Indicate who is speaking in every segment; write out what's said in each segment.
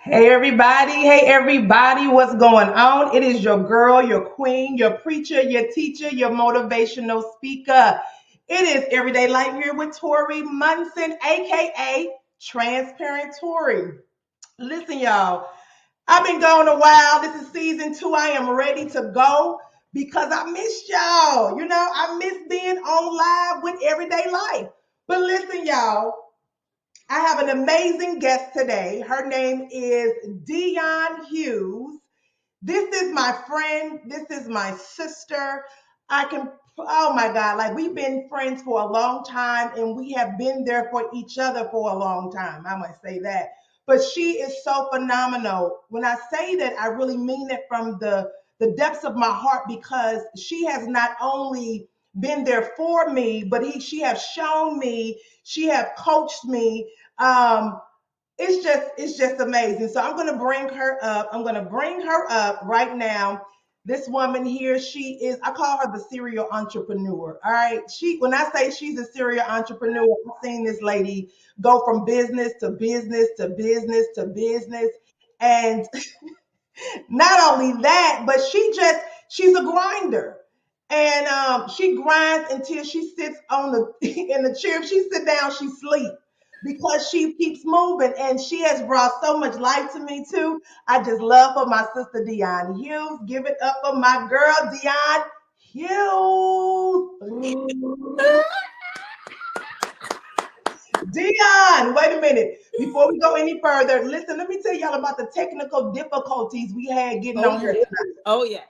Speaker 1: Hey everybody, what's going on? It is your girl, your queen, your preacher, your teacher, your motivational speaker. It is Everyday Life here with Tori Munson, aka Transparent Tori. Listen, y'all, I've been gone a while. This is season 2. I am ready to go because I miss y'all. I miss being on live with Everyday Life. But listen, y'all. I have an amazing guest today. Her name is Dion Hughes. This is my friend. This is my sister. Oh my God, like we've been friends for a long time and we have been there for each other for a long time. I must say that. But she is so phenomenal. When I say that, I really mean it from the depths of my heart because she has not only been there for me, but she has shown me, she has coached me. It's just amazing. So I'm gonna bring her up. I'm gonna bring her up right now. This woman here, I call her the serial entrepreneur. All right. When I say she's a serial entrepreneur, I've seen this lady go from business to business to business to business. And not only that, but she's a grinder. And she grinds until she sits on the in the chair. If she sit down, she sleeps because she keeps moving. And she has brought so much life to me too. I just love for my sister Dion Hughes. Give it up for my girl Dion Hughes. Dion, wait a minute. Before we go any further, listen, let me tell y'all about the technical difficulties we had getting
Speaker 2: Oh
Speaker 1: on here
Speaker 2: yeah.
Speaker 1: tonight.
Speaker 2: Oh yes.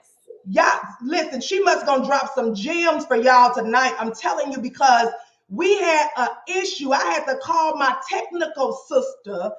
Speaker 1: Yeah, listen, she must gonna drop some gems for y'all tonight. I'm telling you because we had an issue. I had to call my technical sister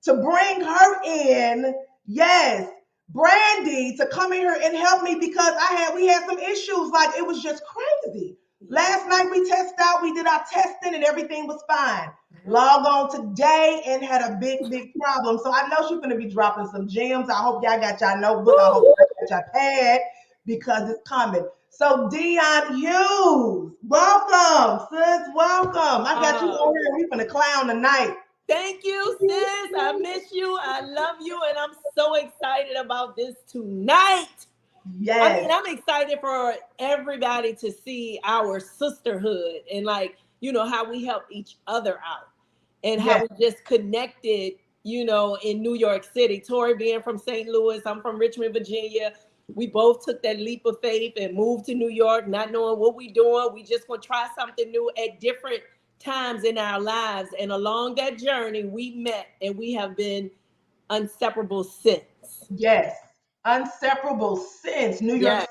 Speaker 1: to bring her in. Yes, Brandy to come in here and help me because we had some issues. Like it was just crazy. Last night we tested out, we did our testing and everything was fine. Log on today and had a big problem. So I know she's gonna be dropping some gems. I hope y'all got y'all notebook. I hope y'all got y'all pad because it's coming. So Dion Hughes, welcome, sis. Welcome. I got you on here. We finna clown tonight.
Speaker 2: Thank you, sis. I miss you. I love you, and I'm so excited about this tonight.
Speaker 1: Yes.
Speaker 2: I'm excited for everybody to see our sisterhood and how we help each other out and how
Speaker 1: Yes.
Speaker 2: we just connected, in New York City. Tori being from St. Louis, I'm from Richmond, Virginia. We both took that leap of faith and moved to New York, not knowing what we doing. We just gonna try something new at different times in our lives. And along that journey, we met and we have been inseparable since.
Speaker 1: Yes. Unseparable since New York
Speaker 2: Yes.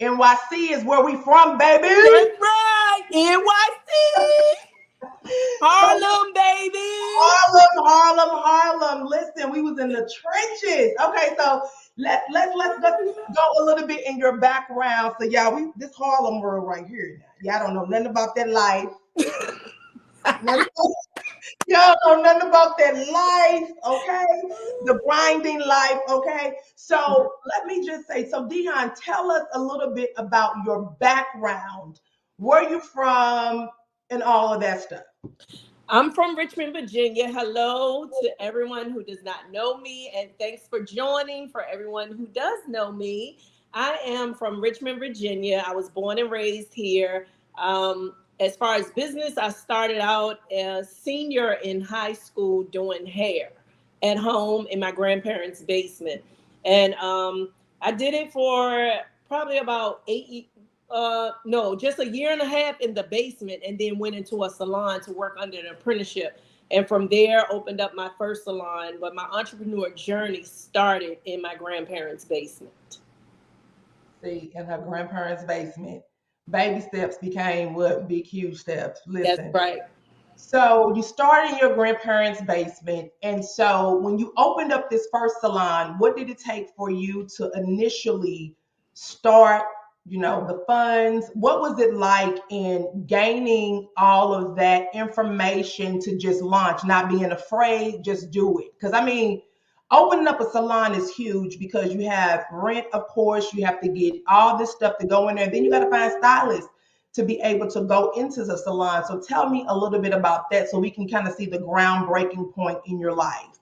Speaker 1: City. NYC is where we from, baby.
Speaker 2: That's right. NYC.
Speaker 1: So
Speaker 2: Harlem, baby.
Speaker 1: Harlem. Listen, we was in the trenches. Okay, so let's go a little bit in your background. So y'all, this Harlem world right here. Y'all don't know nothing about that life. Y'all know nothing about that life, okay? The grinding life, okay? So let me just say, so Dion, tell us a little bit about your background. Where you from and all of that stuff.
Speaker 2: I'm from Richmond, Virginia. Hello to everyone who does not know me, and thanks for joining. For everyone who does know me, I am from Richmond, Virginia. I was born and raised here. As far as business, I started out as senior in high school doing hair at home in my grandparents' basement, and I did it for probably about no, just a year and a half in the basement, and then went into a salon to work under an apprenticeship. And from there, opened up my first salon. But my entrepreneur journey started in my grandparents' basement.
Speaker 1: See, in her grandparents' basement. Baby steps became what? Big, huge steps.
Speaker 2: That's
Speaker 1: Listen.
Speaker 2: right.
Speaker 1: So you started in your grandparents' basement. And so when you opened up this first salon, what did it take for you to initially start, the funds? What was it like in gaining all of that information to just launch, not being afraid, just do it? Because I mean, opening up a salon is huge because you have rent, of course, you have to get all this stuff to go in there. Then you got to find stylists to be able to go into the salon. So tell me a little bit about that so we can kind of see the groundbreaking point in your life.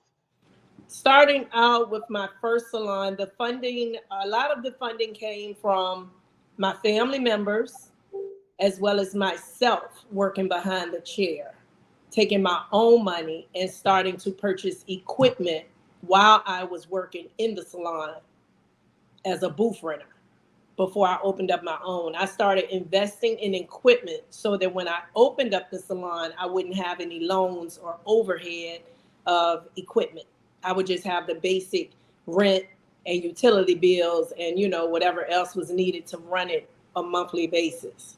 Speaker 2: Starting out with my first salon, the funding, a lot of the funding came from my family members as well as myself working behind the chair, taking my own money and starting to purchase equipment while I was working in the salon as a booth renter. Before I opened up my own, I started investing in equipment so that when I opened up the salon, I wouldn't have any loans or overhead of equipment. I would just have the basic rent and utility bills and, you know, whatever else was needed to run it a monthly basis.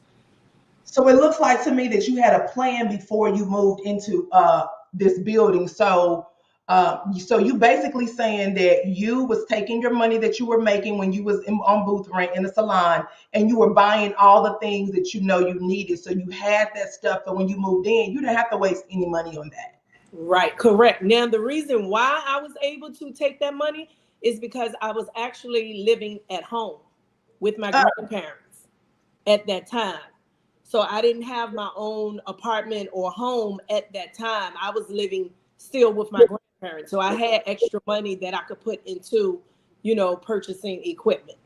Speaker 1: So it looks like to me that you had a plan before you moved into this building. So you basically saying that you was taking your money that you were making when you was on booth rent in the salon, and you were buying all the things that you know you needed. So you had that stuff, and when you moved in, you didn't have to waste any money on that.
Speaker 2: Right, correct. Now, the reason why I was able to take that money is because I was actually living at home with my grandparents at that time. So I didn't have my own apartment or home at that time. I was living still with my grandparents. So I had extra money that I could put into, you know, purchasing equipment.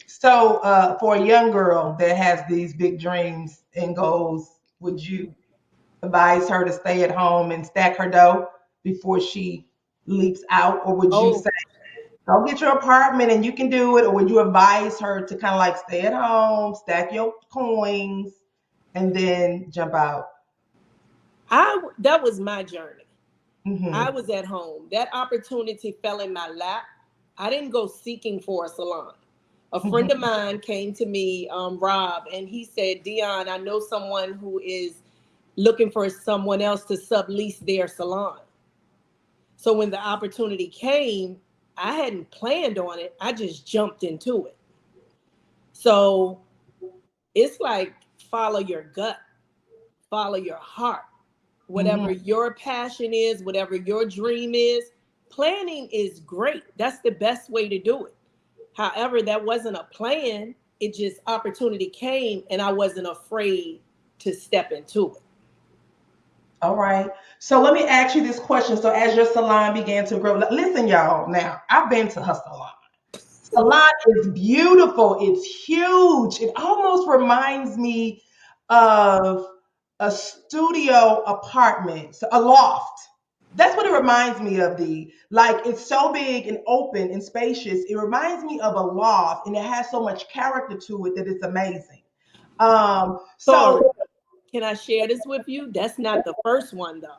Speaker 1: So for a young girl that has these big dreams and goals, would you advise her to stay at home and stack her dough before she leaps out? Or would you
Speaker 2: Oh,
Speaker 1: say, go get your apartment and you can do it? Or would you advise her to kind of like stay at home, stack your coins, and then jump out?
Speaker 2: that was my journey. I
Speaker 1: Hmm.
Speaker 2: was at home. That opportunity fell in my lap. I didn't go seeking for a salon. A friend of
Speaker 1: Hmm.
Speaker 2: mine came to me, Rob, and he said, Dion, I know someone who is looking for someone else to sublease their salon. So when the opportunity came, I hadn't planned on it. I just jumped into it. So it's like follow your gut, follow your heart.
Speaker 1: Hmm.
Speaker 2: Whatever your passion is, whatever your dream is, planning is great. That's the best way to do it. However, that wasn't a plan. It just opportunity came and I wasn't afraid to step into it.
Speaker 1: All right. So let me ask you this question. So as your salon began to grow, listen, y'all, now I've been to her salon. Salon is beautiful. It's huge. It almost reminds me of a studio apartment, so a loft. That's what it reminds me of. The like, it's so big and open and spacious. It reminds me of a loft, and it has so much character to it that it's amazing. So,
Speaker 2: Tori, can I share this with you? That's not the first one though.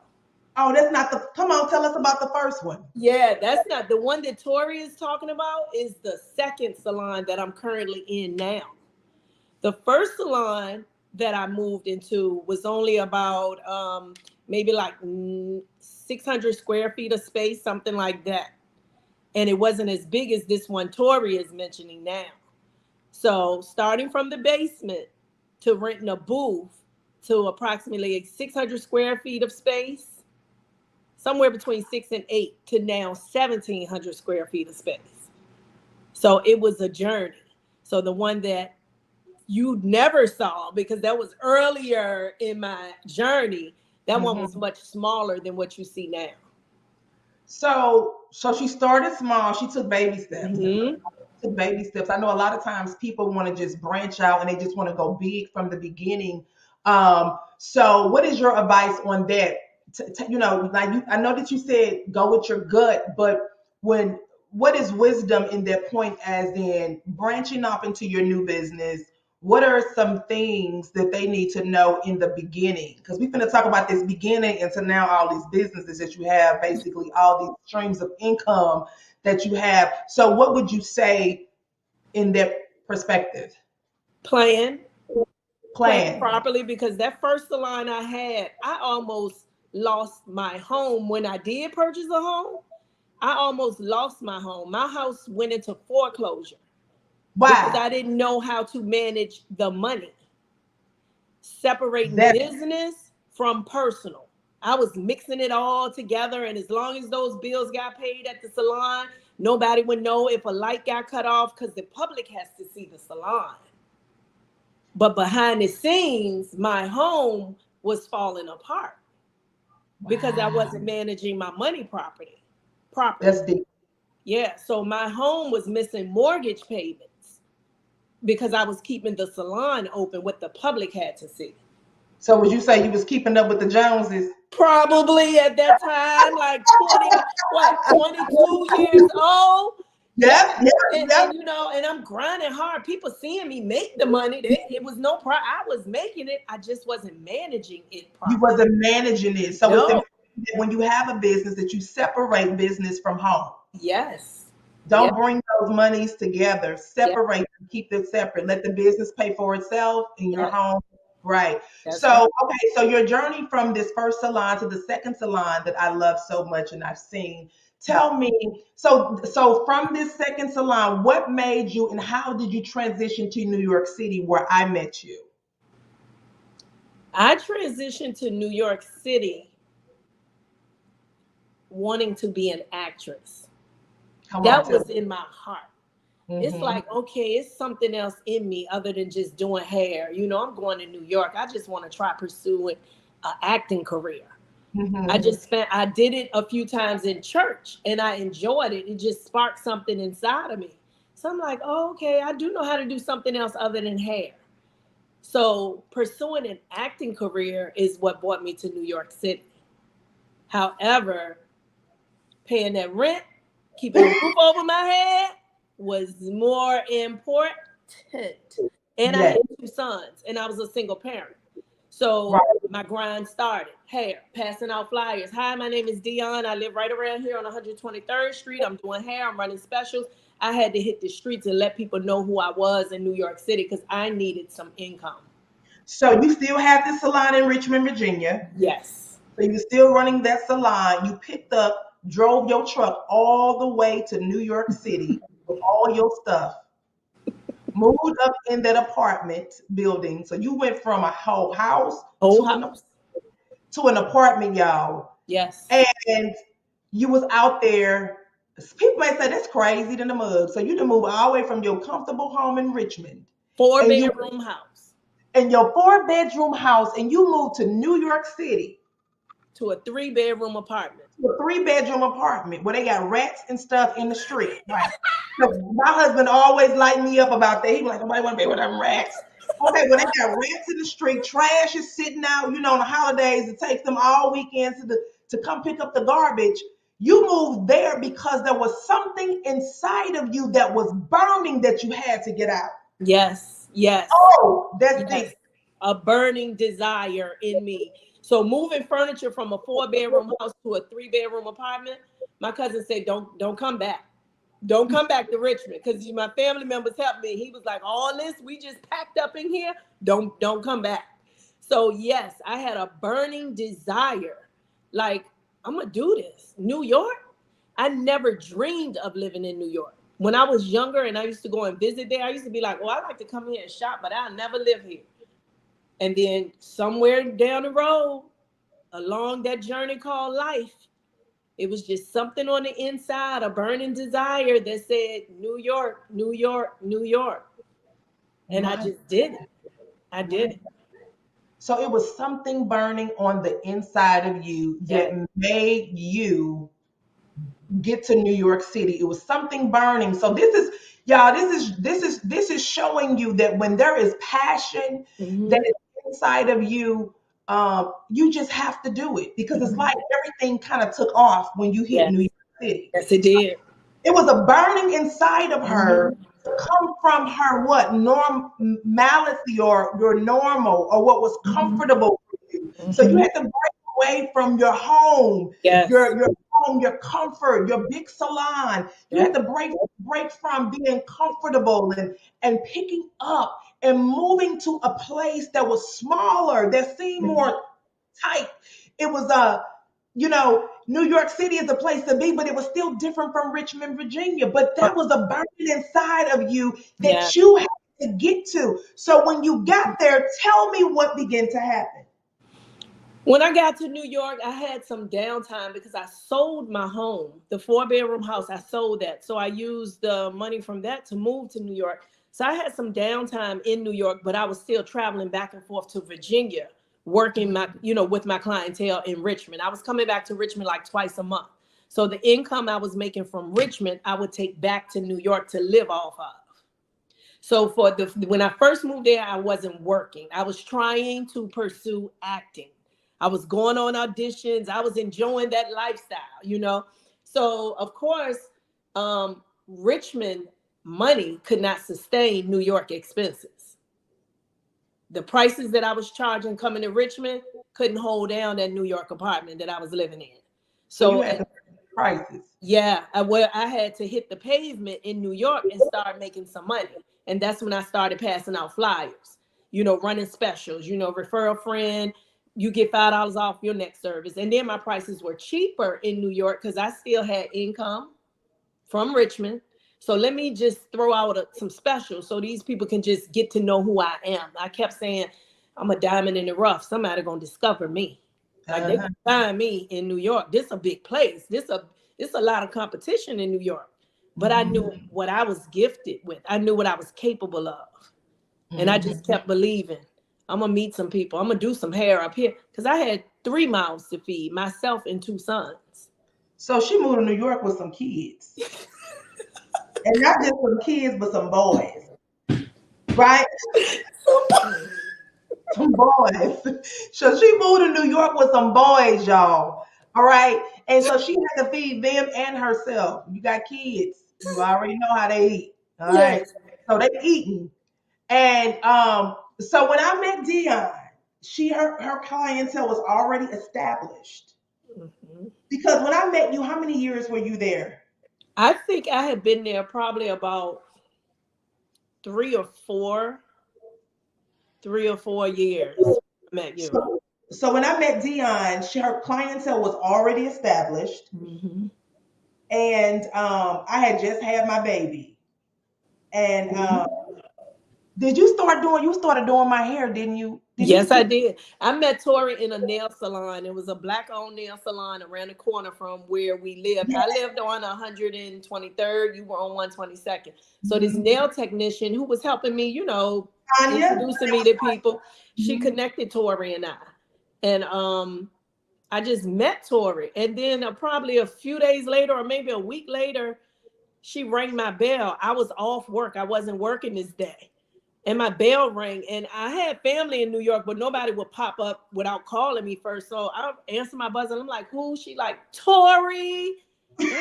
Speaker 1: oh, that's not the. Come on, tell us about the first one.
Speaker 2: Yeah, that's not the one that Tori is talking about, is the second salon that I'm currently in now. The first salon that I moved into was only about maybe like 600 square feet of space, something like that. And it wasn't as big as this one Tori is mentioning now. So starting from the basement to renting a booth to approximately 600 square feet of space, somewhere between 6 and 8 to now 1,700 square feet of space. So it was a journey. So the one that you never saw, because that was earlier in my journey, that one was
Speaker 1: Mhm.
Speaker 2: much smaller than what you see now.
Speaker 1: So she started small. She took baby steps.
Speaker 2: Hmm.
Speaker 1: Took baby steps. I know a lot of times people want to just branch out and they just want to go big from the beginning. So what is your advice on that? Like I know that you said go with your gut, but when what is wisdom in that point, as in branching off into your new business? What are some things that they need to know in the beginning? Because we're going to talk about this beginning into now all these businesses that you have, basically all these streams of income that you have. So what would you say in that perspective?
Speaker 2: Plan, plan
Speaker 1: Plan.
Speaker 2: properly, because that first salon I had, I almost lost my home when I did purchase a home. I almost lost my home. My house went into foreclosure because
Speaker 1: Why?
Speaker 2: I didn't know how to manage the money, separating
Speaker 1: That
Speaker 2: business from personal. I was mixing it all together, and as long as those bills got paid at the salon, nobody would know if a light got cut off because the public has to see the salon. But behind the scenes, my home was falling apart because I
Speaker 1: wow.
Speaker 2: wasn't managing my money property.
Speaker 1: That's deep.
Speaker 2: Yeah, so my home was missing mortgage payments because I was keeping the salon open, what the public had to see.
Speaker 1: So would you say you was keeping up with the Joneses?
Speaker 2: Probably at that time, like 22 years old.
Speaker 1: Yep, yep, yep.
Speaker 2: And you know, and I'm grinding hard. People seeing me make the money. It was no problem. I was making it. I just wasn't managing it
Speaker 1: You
Speaker 2: properly.
Speaker 1: wasn't managing it. So it's
Speaker 2: No.
Speaker 1: important that when you have a business that you separate business from home.
Speaker 2: Yes.
Speaker 1: Don't
Speaker 2: Yep.
Speaker 1: bring those monies together.
Speaker 2: Yep.
Speaker 1: Separate them, keep them separate. Let the business pay for itself and your
Speaker 2: Yep.
Speaker 1: home. Right.
Speaker 2: That's
Speaker 1: So,
Speaker 2: right.
Speaker 1: okay, so your journey from this first salon to the second salon that I love so much and I've seen. Tell me, so from this second salon, what made you and how did you transition to New York City where I met you?
Speaker 2: I transitioned to New York City wanting to be an actress.
Speaker 1: Come on,
Speaker 2: That
Speaker 1: tell
Speaker 2: was in my heart.
Speaker 1: me.
Speaker 2: It's
Speaker 1: Mhm.
Speaker 2: like, okay, it's something else in me other than just doing hair. You know, I'm going to New York. I just want to try pursuing an acting career.
Speaker 1: Mhm.
Speaker 2: I did it a few times in church and I enjoyed it. It just sparked something inside of me. So I'm like, oh, okay, I do know how to do something else other than hair. So pursuing an acting career is what brought me to New York City. However, paying that rent, keeping a roof over my head was more important. And I
Speaker 1: Yes.
Speaker 2: had two sons and I was a single parent. So
Speaker 1: Right.
Speaker 2: my grind started. Hair, passing out flyers. Hi, my name is Dion. I live right around here on 123rd Street. I'm doing hair. I'm running specials. I had to hit the streets and let people know who I was in New York City because I needed some income.
Speaker 1: So you still have this salon in Richmond, Virginia.
Speaker 2: Yes.
Speaker 1: So you're still running that salon. You picked up, drove your truck all the way to New York City with all your stuff, moved up in that apartment building. So you went from a whole house
Speaker 2: Whole
Speaker 1: to
Speaker 2: house.
Speaker 1: an apartment, y'all.
Speaker 2: Yes.
Speaker 1: And you was out there. People may say that's crazy than the mug. So you done moved all the way from your comfortable home in Richmond
Speaker 2: Four
Speaker 1: and you
Speaker 2: bedroom house
Speaker 1: in your 4-bedroom house and you moved to New York City
Speaker 2: to a 3-bedroom apartment.
Speaker 1: to a 3-bedroom apartment where they got rats and stuff in the street. Right. So my husband always light me up about that. He was like, nobody want to be with them rats. Okay, when they got rats in the street, trash is sitting out, on the holidays, it takes them all weekends to come pick up the garbage. You moved there because there was something inside of you that was burning that you had to get out.
Speaker 2: Yes. Yes.
Speaker 1: Oh, that's
Speaker 2: Yes.
Speaker 1: deep.
Speaker 2: A burning desire in me. So moving furniture from a 4-bedroom house to a 3-bedroom apartment, my cousin said, don't come back. Don't come back to Richmond because my family members helped me. He was like, all this we just packed up in here, don't come back. So yes, I had a burning desire. Like, I'm gonna do this. New York, I never dreamed of living in New York. When I was younger and I used to go and visit there, I used to be like, oh, I like to come here and shop, but I'll never live here. And then somewhere down the road, along that journey called life, it was just something on the inside, a burning desire that said, New York, New York, New York. And I
Speaker 1: My,
Speaker 2: just did it. I did it.
Speaker 1: so it was something burning on the inside of you
Speaker 2: Yeah.
Speaker 1: that made you get to New York City. It was something burning. So this is y'all, this is showing you that when there is passion that
Speaker 2: Mm-hmm.
Speaker 1: is inside of you, you just have to do it because it's
Speaker 2: Mm-hmm.
Speaker 1: like everything kind of took off when you hit
Speaker 2: Yes.
Speaker 1: New York City.
Speaker 2: Yes, it did.
Speaker 1: It was a burning inside of her
Speaker 2: Mm-hmm.
Speaker 1: to come from her what normality or your normal or what was
Speaker 2: Mm-hmm.
Speaker 1: comfortable for you. So you
Speaker 2: Mm-hmm.
Speaker 1: had to break away from your home,
Speaker 2: Yes.
Speaker 1: your home, your comfort, your big salon. You
Speaker 2: Yep.
Speaker 1: had to break from being comfortable and picking up and moving to a place that was smaller, that seemed
Speaker 2: Mm-hmm.
Speaker 1: more tight. It was New York City is a place to be, but it was still different from Richmond, Virginia. But that was a burden inside of you
Speaker 2: Yeah.
Speaker 1: that you had to get to. So when you got there, tell me what began to happen.
Speaker 2: When I got to New York, I had some downtime because I sold my home, the 4-bedroom house. I sold that. So I used the money from that to move to New York. So I had some downtime in New York, but I was still traveling back and forth to Virginia, working with my clientele in Richmond. I was coming back to Richmond like twice a month. So the income I was making from Richmond, I would take back to New York to live off of. So when I first moved there, I wasn't working. I was trying to pursue acting. I was going on auditions. I was enjoying that lifestyle, you know. So of course, Richmond money could not sustain New York expenses. The prices that I was charging coming to Richmond couldn't hold down that New York apartment that I was living in.
Speaker 1: So you had the prices.
Speaker 2: Yeah, I had to hit the pavement in New York and start making some money. And that's when I started passing out flyers, you know, running specials, you know, refer a friend, you get $5 off your next service. And then my prices were cheaper in New York because I still had income from Richmond. So let me just throw out some specials so these people can just get to know who I am. I kept saying, I'm a diamond in the rough. Somebody gonna discover me. Like they can find me in New York. This a big place. This a lot of competition in New York. But I knew what I was gifted with. I knew what I was capable of. And I just kept believing. I'm gonna meet some people. I'm gonna do some hair up here. Because I had 3 mouths to feed, myself and 2 sons.
Speaker 1: So she moved to New York with some kids. And not just some kids, but some boys. Right? Some boys. So she moved to New York with some boys, y'all. All right. And so she had to feed them and herself. You got kids. You already know how they eat. All right.
Speaker 2: Yes.
Speaker 1: So they eating. And so when I met Dion, her clientele was already established. Because when I met you, how many years were you there?
Speaker 2: I think I had been there probably about 3 or 4 years. I met you.
Speaker 1: So when I met Dion, her clientele was already established. And I had just had my baby. And you started doing my hair, didn't you?
Speaker 2: Yes, I did. I met Tori in a nail salon. It was a Black-owned nail salon around the corner from where we lived. I lived on 123rd. You were on 122nd. So this nail technician who was helping me, you know, introducing me to people, she connected Tori and I. And I just met Tori. And then probably a few days later, or maybe a week later, she rang my bell. I was off work. I wasn't working this day. And my bell rang, and I had family in New York, but nobody would pop up without calling me first. So I answered my buzzer, and I'm like, who? She like, Tori. I'm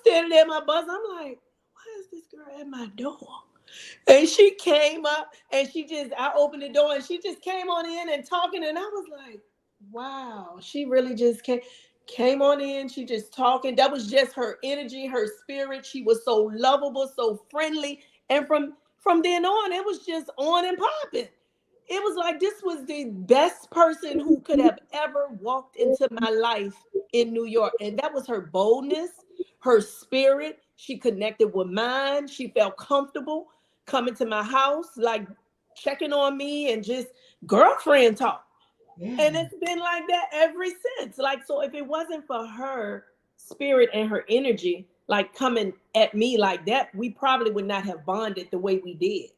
Speaker 2: standing there at my buzzer. I'm like, why is this girl at my door? And she came up, and I opened the door, and she just came on in and talking, and I was like, wow, she really just came on in. She just talking. That was just her energy, her spirit. She was so lovable, so friendly. And from then on, it was just on and popping. It was like this was the best person who could have ever walked into my life in New York. And that was her boldness, her spirit. She connected with mine. She felt comfortable coming to my house, like checking on me and just girlfriend talk. Yeah. And it's been like that ever since. Like, so if it wasn't for her spirit and her energy, like coming at me like that, we probably would not have bonded the way we did.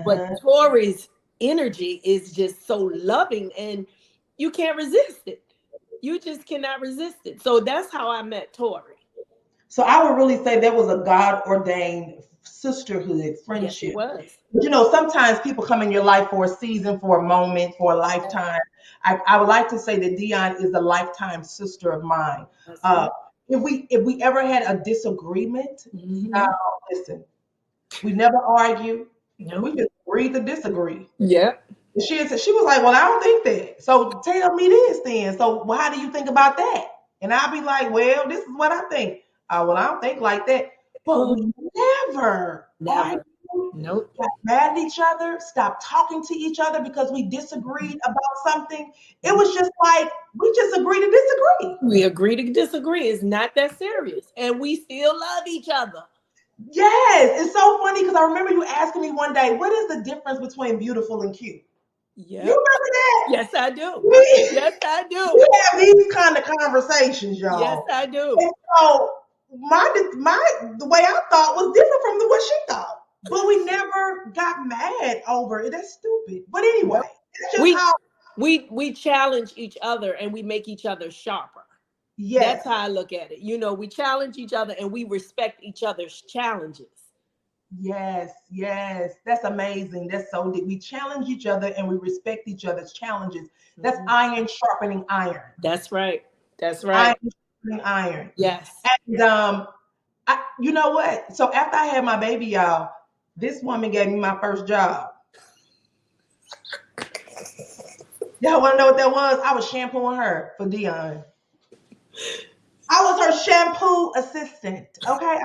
Speaker 2: But Tori's energy is just so loving and you can't resist it. You just cannot resist it. So that's how I met Tori.
Speaker 1: So I would really say that was a God-ordained sisterhood, friendship.
Speaker 2: Yes, it was.
Speaker 1: You know, sometimes people come in your life for a season, for a moment, for a lifetime. I would like to say that Dion is a lifetime sister of mine. If we ever had a disagreement, listen, we never argue.
Speaker 2: No.
Speaker 1: We just agree to disagree.
Speaker 2: Yeah.
Speaker 1: She was like, well, I don't think that. So tell me this then. So well, how do you think about that? And I'll be like, well, this is what I think. Well, I don't think like that. But we never.
Speaker 2: Nope.
Speaker 1: Got mad at each other, stopped talking to each other because we disagreed about something. It was just like, we just agree to disagree.
Speaker 2: We agree to disagree. It's not that serious. And we still love each other.
Speaker 1: Yes. It's so funny because I remember you asking me one day, what is the difference between beautiful and cute?
Speaker 2: Yeah.
Speaker 1: You remember that?
Speaker 2: Yes, I do. Yes, I do.
Speaker 1: We have these kind of conversations, y'all.
Speaker 2: Yes, I do.
Speaker 1: And so the way I thought was different from the way she thought. But we never got mad over it. That's stupid. But anyway, it's just
Speaker 2: we challenge each other and we make each other sharper.
Speaker 1: Yes.
Speaker 2: That's how I look at it. You know, we challenge each other and we respect each other's challenges.
Speaker 1: Yes, yes, that's amazing. That's so deep. We challenge each other and we respect each other's challenges. That's
Speaker 2: Mhm.
Speaker 1: iron sharpening iron.
Speaker 2: That's right. That's
Speaker 1: Iron
Speaker 2: right.
Speaker 1: sharpening iron.
Speaker 2: Yes.
Speaker 1: And you know what? So after I had my baby, y'all, this woman gave me my first job. Y'all want to know what that was? I was shampooing her for Dion. I was her shampoo assistant. Okay, I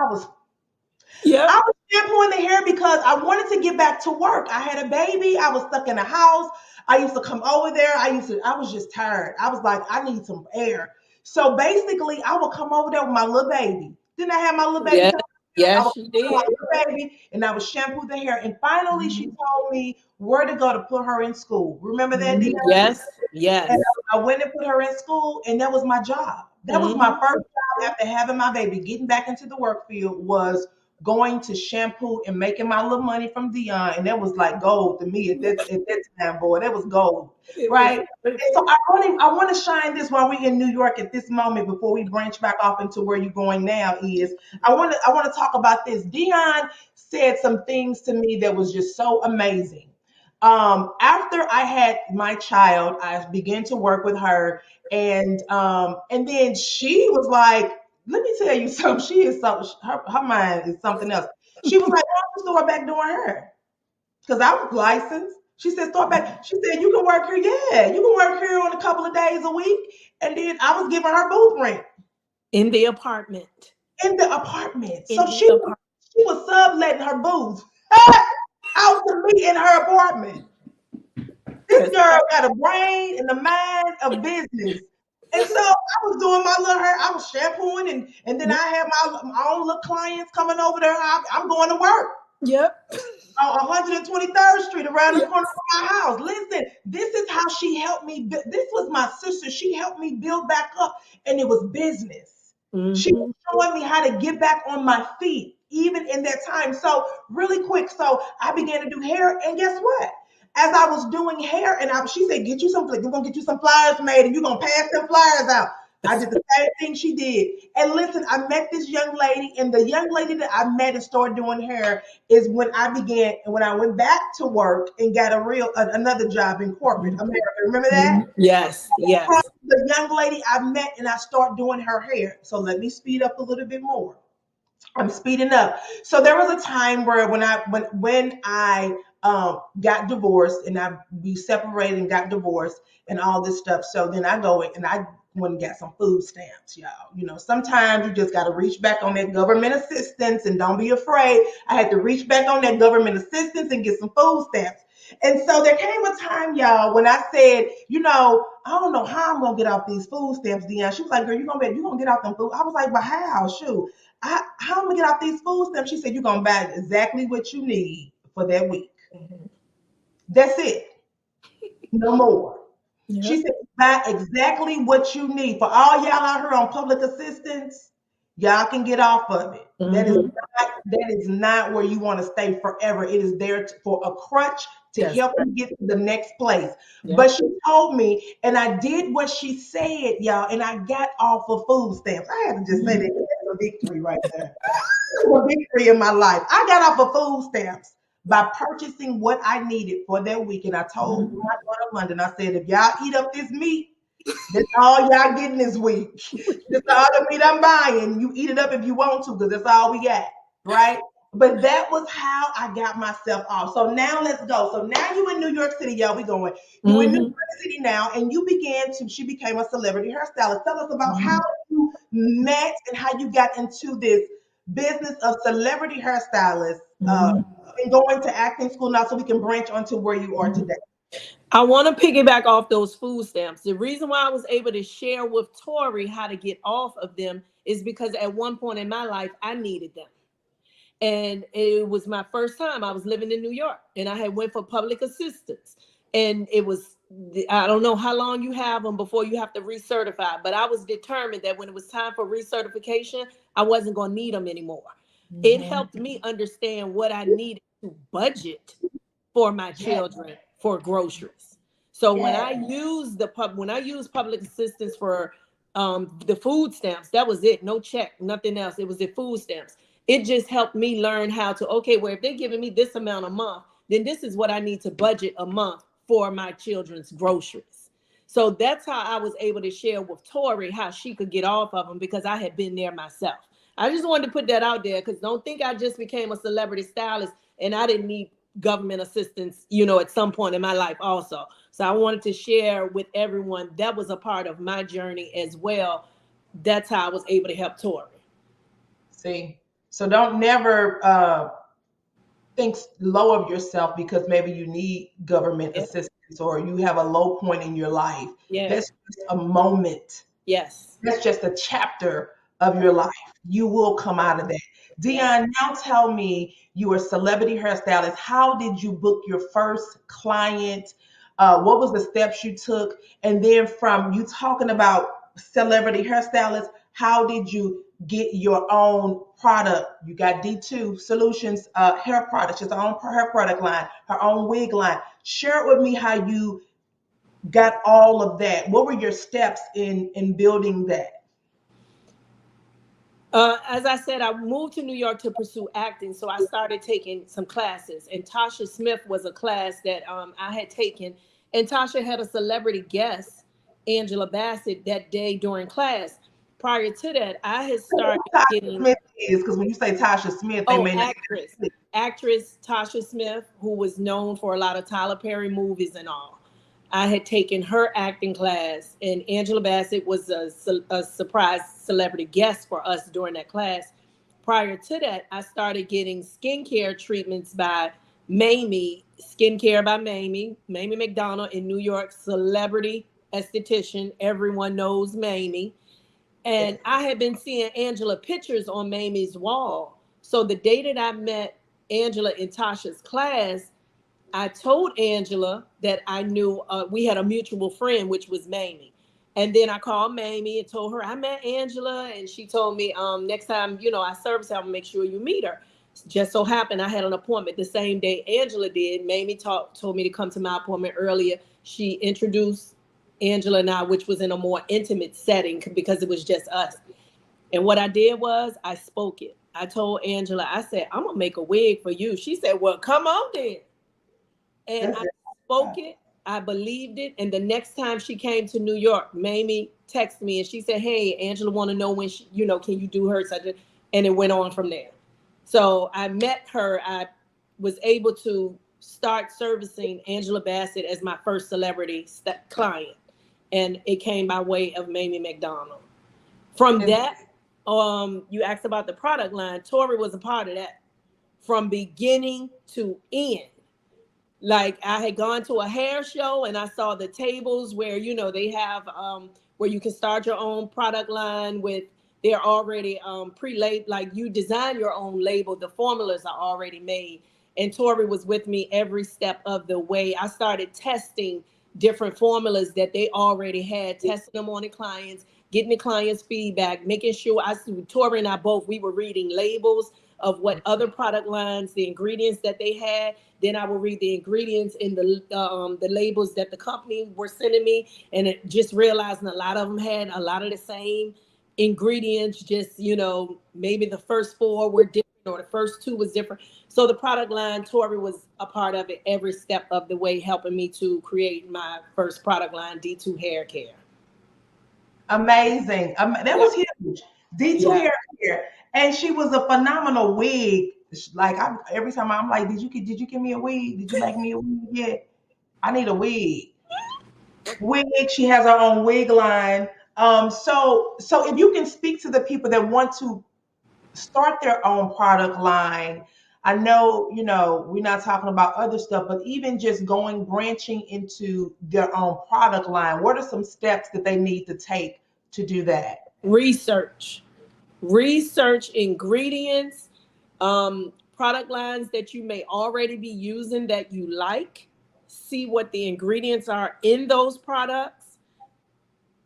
Speaker 2: Yep.
Speaker 1: was shampooing the hair because I wanted to get back to work. I had a baby. I was stuck in the house. I used to come over there. I was just tired. I was like, I need some air. So basically, I would come over there with my little baby. Didn't I have my little baby?
Speaker 2: Yes.
Speaker 1: I would
Speaker 2: Yes, you
Speaker 1: come with my
Speaker 2: did.
Speaker 1: little baby and I would shampoo the hair. And finally, she
Speaker 2: Mhm.
Speaker 1: told me where to go to put her in school. Remember that, Dion?
Speaker 2: Yes.
Speaker 1: And
Speaker 2: Yes.
Speaker 1: I went and put her in school, and that was my job. That was my
Speaker 2: Mhm.
Speaker 1: first job after having my baby. Getting back into the work field was going to shampoo and making my little money from Dion, and that was like gold to me at that time, boy. That was gold,
Speaker 2: It was
Speaker 1: right? And so I want to shine this while we're in New York at this moment before we branch back off into where you're going now. Is I want to talk about this. Dion said some things to me that was just so amazing. After I had my child, I began to work with her, and then she was like, "Let me tell you something. She is something. Her mind is something else." She was like, "Why don't you start back doing hair?" Because I was licensed. She said, "Start back." She said, "You can work here. Yeah, you can work here on a couple of days a week." And then I was giving her booth rent
Speaker 2: in the apartment.
Speaker 1: in the apartment,
Speaker 2: In
Speaker 1: so
Speaker 2: the
Speaker 1: she
Speaker 2: apartment.
Speaker 1: she was subletting her booth out to me in her apartment. This
Speaker 2: That's
Speaker 1: girl
Speaker 2: right.
Speaker 1: got a brain and the mind of business. And so I was doing my little hair, I was shampooing, and then I had my own little clients coming over there. I'm going to work
Speaker 2: Yep.
Speaker 1: on 123rd Street around the
Speaker 2: Yes.
Speaker 1: corner from my house. Listen, this is how she helped me. This was my sister. She helped me build back up, and it was business. She was
Speaker 2: Hmm.
Speaker 1: showing me how to get back on my feet, even in that time. So, really quick, so I began to do hair, and guess what? As I was doing hair, she said, "Get you some. We're gonna get you some flyers made, and you're gonna pass them flyers out." I did the same thing she did. And listen, I met this young lady, and the young lady that I met and started doing hair is when I went back to work and got another job in corporate America. Remember that?
Speaker 2: Yes. Yes.
Speaker 1: The young lady I met and I started doing her hair. So let me speed up a little bit more. I'm speeding up. So there was a time where when I got divorced and we separated and got divorced and all this stuff. So then I go and I went and got some food stamps, y'all. You know, sometimes you just got to reach back on that government assistance and don't be afraid. I had to reach back on that government assistance and get some food stamps. And so there came a time, y'all, when I said, I don't know how I'm gonna get off these food stamps, Dion. She was like, "Girl, you gonna get off them food?" I was like, "But how? Shoot, how am I gonna get off these food stamps?" She said, "You're gonna buy exactly what you need for that week.
Speaker 2: Mhm.
Speaker 1: That's it. No more." She
Speaker 2: Yep.
Speaker 1: said, "Buy exactly what you need. For all y'all out here on public assistance, y'all can get off of it.
Speaker 2: Hmm.
Speaker 1: That is not where you want to stay forever. It is there for a crutch to
Speaker 2: That's
Speaker 1: help
Speaker 2: right.
Speaker 1: you get to the next place."
Speaker 2: Yep.
Speaker 1: But she told me, and I did what she said, y'all, and I got off of food stamps. I had to just say that
Speaker 2: Mhm.
Speaker 1: that's a victory right there. A victory in my life. I got off of food stamps by purchasing what I needed for that week. And I told
Speaker 2: Mhm.
Speaker 1: my daughter London, I said, "If y'all eat up this meat, that's all y'all getting this week. That's all the meat I'm buying. You eat it up if you want to, because that's all we got." Right? But that was how I got myself off. So now let's go. So now you in New York City, y'all. We going. You in New
Speaker 2: Mhm.
Speaker 1: York City now, and she became a celebrity hairstylist. Tell us about how
Speaker 2: Mhm.
Speaker 1: you met and how you got into this business of celebrity hairstylist,
Speaker 2: Mhm.
Speaker 1: and going to acting school now, so we can branch onto where you are
Speaker 2: Mhm.
Speaker 1: today.
Speaker 2: I want to piggyback off those food stamps. The reason why I was able to share with Tori how to get off of them is because at one point in my life, I needed them. And it was my first time. I was living in New York and I had went for public assistance. And it was, I don't know how long you have them before you have to recertify, but I was determined that when it was time for recertification, I wasn't going to need them anymore. It
Speaker 1: Mhm.
Speaker 2: helped me understand what I needed to budget for my
Speaker 1: Yes,
Speaker 2: children for groceries. So
Speaker 1: yes,
Speaker 2: when I use public assistance for the food stamps. That was it. No check, nothing else. It was the food stamps. It just helped me learn how to, okay, well, if they're giving me this amount a month, then this is what I need to budget a month for my children's groceries. So that's how I was able to share with Tori how she could get off of them, because I had been there myself. I just wanted to put that out there, because don't think I just became a celebrity stylist and I didn't need government assistance, at some point in my life also. So I wanted to share with everyone that was a part of my journey as well. That's how I was able to help Tori.
Speaker 1: See, so don't never think low of yourself because maybe you need government
Speaker 2: Yeah.
Speaker 1: assistance or you have a low point in your life.
Speaker 2: Yeah.
Speaker 1: That's just a moment.
Speaker 2: Yes.
Speaker 1: That's just a chapter of your life. You will come out of that.
Speaker 2: Yeah.
Speaker 1: Dion, now tell me, you were a celebrity hairstylist. How did you book your first client? What was the steps you took? And then from you talking about celebrity hairstylist, how did you get your own product? You got D2 Solutions hair products, just her own hair product line, her own wig line. Share it with me how you got all of that. What were your steps in building that?
Speaker 2: As I said, I moved to New York to pursue acting, so I started taking some classes. And Tasha Smith was a class that I had taken, and Tasha had a celebrity guest, Angela Bassett, that day during class. Prior to that, I had started
Speaker 1: Tasha
Speaker 2: getting
Speaker 1: Smith is because when you say Tasha Smith, they may not.
Speaker 2: actress Tasha Smith, who was known for a lot of Tyler Perry movies and all. I had taken her acting class, and Angela Bassett was a surprise celebrity guest for us during that class. Prior to that, I started getting skincare treatments by Mamie, Skincare by Mamie McDonald in New York, celebrity esthetician. Everyone knows Mamie. And I had been seeing Angela pictures on Mamie's wall. So the day that I met Angela in Tasha's class, I told Angela that I knew we had a mutual friend, which was Mamie. And then I called Mamie and told her I met Angela, and she told me next time I service her, I'll make sure you meet her. Just so happened I had an appointment the same day Angela did. Mamie told me to come to my appointment earlier. She introduced Angela and I, which was in a more intimate setting because it was just us. And what I did was I spoke it. I told Angela, I said, I'm gonna make a wig for you. She said, well, come on then. And I spoke it. I believed it. And the next time she came to New York, Mamie texted me and she said, hey, Angela want to know when can you do hers? And it went on from there. So I met her. I was able to start servicing Angela Bassett as my first celebrity client. And it came by way of Mamie McDonald. From that, you asked about the product line. Tori was a part of that from beginning to end. Like I had gone to a hair show and I saw the tables where they have where you can start your own product line with they're already pre-labeled, like you design your own label, the formulas are already made. And Tori was with me every step of the way. I started testing different formulas that they already had, testing them on the clients, getting the clients' feedback, making sure Tori and I both, we were reading labels of what other product lines, the ingredients that they had. Then I would read the ingredients in the labels that the company were sending me, and it just realizing a lot of them had a lot of the same ingredients. Just maybe the first 4 were different, or the first 2 was different. So the product line, Tori was a part of it every step of the way, helping me to create my first product line, D2 Hair Care.
Speaker 1: Amazing. That was huge. D2 Hair Care. And she was a phenomenal wig. Like every time I'm like, did you give me a wig? Did you make me a wig yet? I need a wig. Wig. She has her own wig line. So if you can speak to the people that want to start their own product line. I know, we're not talking about other stuff, but even just branching into their own product line, what are some steps that they need to take to do that?
Speaker 2: Research ingredients, product lines that you may already be using that you like. See what the ingredients are in those products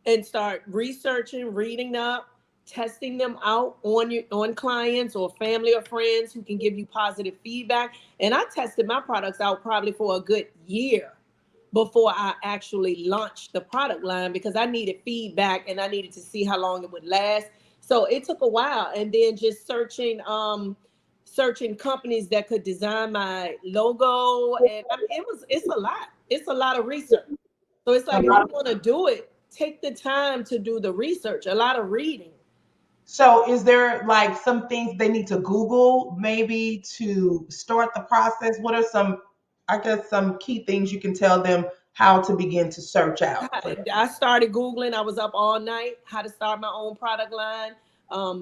Speaker 2: and start researching, reading up, testing them out on clients or family or friends who can give you positive feedback. And I tested my products out probably for a good year before I actually launched the product line because I needed feedback and I needed to see how long it would last. So it took a while, and then just searching companies that could design my logo, and I mean, it's a lot. It's a lot of research. So it's
Speaker 1: A
Speaker 2: like if
Speaker 1: lot
Speaker 2: you want to do it, take the time to do the research. A lot of reading.
Speaker 1: So is there like some things they need to Google maybe to start the process? What are some, I guess, some key things you can tell them how to begin to search out for?
Speaker 2: I started Googling. I was up all night how to start my own product line,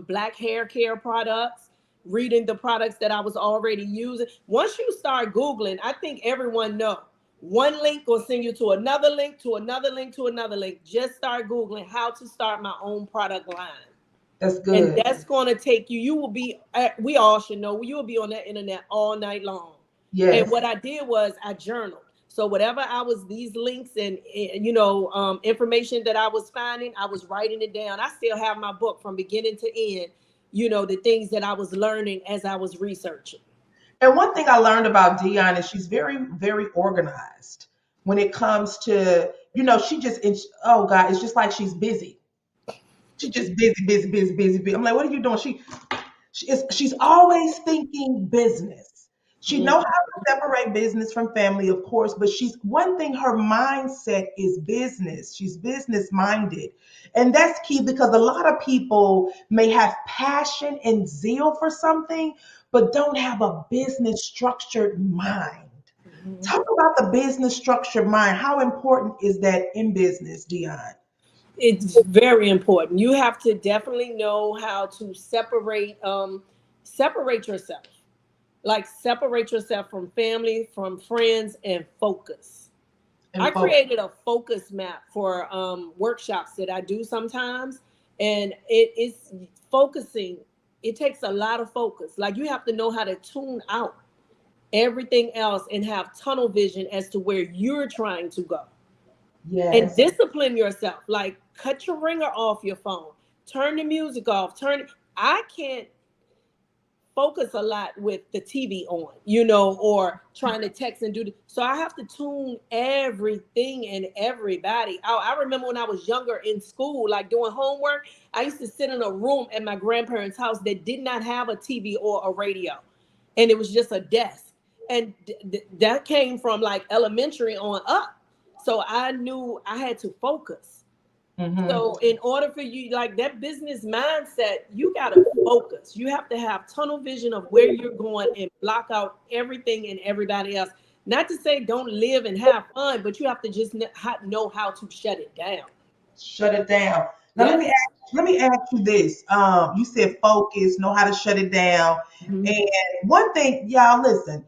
Speaker 2: black hair care products, reading the products that I was already using. Once you start Googling, I think everyone know. One link will send you to another link, to another link, to another link. Just start Googling how to start my own product line.
Speaker 1: That's
Speaker 2: And
Speaker 1: good.
Speaker 2: that's going to take you, you will be, we all should know, you will be on that internet all night long. And
Speaker 1: Yes.
Speaker 2: what I did was I journaled. So whatever I was, these links and information that I was finding, I was writing it down. I still have my book from beginning to end, the things that I was learning as I was researching.
Speaker 1: And one thing I learned about Dion is she's very, very organized when it comes to, she just, oh God, it's just like she's busy. She's just busy, busy, busy, busy, busy. I'm like, what are you doing? She's always thinking business. She
Speaker 2: Mhm.
Speaker 1: knows how to separate business from family, of course, but she's one thing, her mindset is business. She's business minded. And that's key because a lot of people may have passion and zeal for something, but don't have a business structured mind.
Speaker 2: Mhm.
Speaker 1: Talk about the business structured mind. How important is that in business, Dion?
Speaker 2: It's very important. You have to definitely know how to separate yourself. Like separate yourself from family, from friends, and focus. I
Speaker 1: And folks,
Speaker 2: created a focus map for workshops that I do sometimes, and it is focusing. It takes a lot of focus. Like you have to know how to tune out everything else and have tunnel vision as to where you're trying to go, and
Speaker 1: yes.
Speaker 2: discipline yourself. Like cut your ringer off your phone, turn the music off, I can't focus a lot with the TV on, or trying to text and so I have to tune everything and everybody out. I remember when I was younger in school, like doing homework, I used to sit in a room at my grandparents' house that did not have a TV or a radio, and it was just a desk. And that came from like elementary on up. So I knew I had to focus.
Speaker 1: Hmm.
Speaker 2: So in order for you, like that business mindset, you gotta focus. You have to have tunnel vision of where you're going and block out everything and everybody else. Not to say don't live and have fun, but you have to just know how to shut it down.
Speaker 1: Shut it down. Now
Speaker 2: Yes.
Speaker 1: let me ask you this. You said focus, know how to shut it down.
Speaker 2: Mhm.
Speaker 1: And one thing, y'all listen,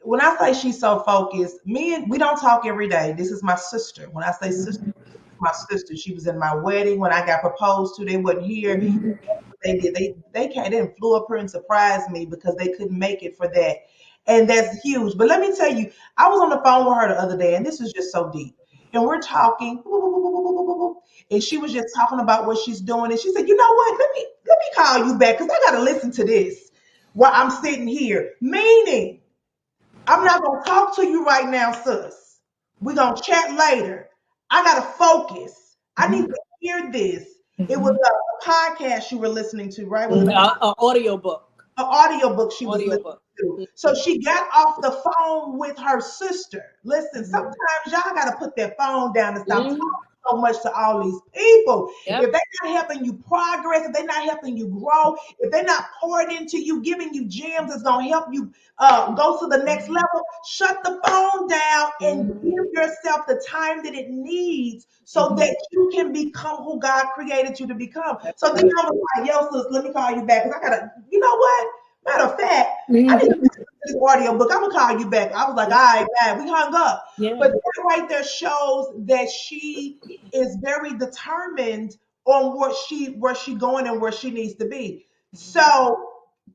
Speaker 1: when I say she's so focused, me and we don't talk every day. This is my sister. When I say sister,
Speaker 2: Mhm.
Speaker 1: my sister, she was in my wedding when I got proposed to. They wasn't here.
Speaker 2: Mhm.
Speaker 1: They did. They didn't flew up here and surprised me because they couldn't make it for that. And that's huge. But let me tell you, I was on the phone with her the other day, and this is just so deep. And we're talking, and she was just talking about what she's doing. And she said, "You know what? Let me call you back because I got to listen to this while I'm sitting here." Meaning, I'm not gonna talk to you right now, sis. We're gonna chat later. I gotta focus. I need
Speaker 2: Mhm.
Speaker 1: to hear this. It was
Speaker 2: Mhm.
Speaker 1: a podcast you were listening to, right? Was it
Speaker 2: A audio book.
Speaker 1: an audiobook she was
Speaker 2: Audio
Speaker 1: listening
Speaker 2: book.
Speaker 1: to? So she got off the phone with her sister. Listen,
Speaker 2: Mhm.
Speaker 1: sometimes y'all gotta put that phone down and stop talking
Speaker 2: Mhm.
Speaker 1: so much to all these people.
Speaker 2: Yep.
Speaker 1: If they're not helping you progress, if they're not helping you grow, if they're not pouring into you, giving you gems that's gonna help you go to the next level, shut the phone down and give
Speaker 2: Mhm.
Speaker 1: yourself the time that it needs so
Speaker 2: Mhm.
Speaker 1: that you can become who God created you to become.
Speaker 2: That's
Speaker 1: So then
Speaker 2: right.
Speaker 1: I was like, yo, sis, let me call you back because I gotta, you know what? Matter of fact, I need to
Speaker 2: Mhm.
Speaker 1: listen to this audio book. I'm gonna call you back. I was like, all right, bad. We hung up.
Speaker 2: Yeah.
Speaker 1: But that right there shows that she is very determined on where she going and where she needs to be. So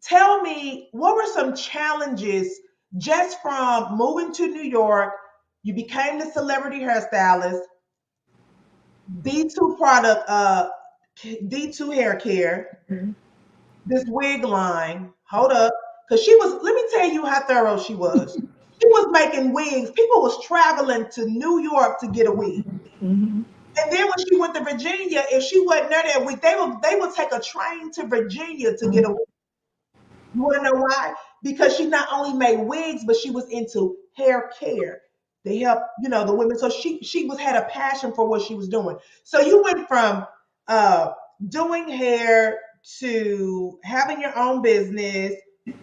Speaker 1: tell me, what were some challenges just from moving to New York? You became the celebrity hairstylist, D2 product, D2 hair care,
Speaker 2: Mhm.
Speaker 1: this wig line. Hold up. Because she was, let me tell you how thorough she was. She was making wigs. People was traveling to New York to get a wig.
Speaker 2: Mhm.
Speaker 1: And then when she went to Virginia, if she wasn't there that week, they would take a train to Virginia to get a wig. You want to know why? Because she not only made wigs, but she was into hair care. They help, the women. So she was had a passion for what she was doing. So you went from uh, doing hair to having your own business,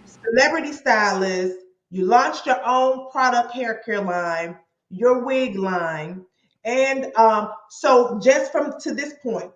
Speaker 1: celebrity stylist. You launched your own product hair care line, your wig line, and so just from to this point,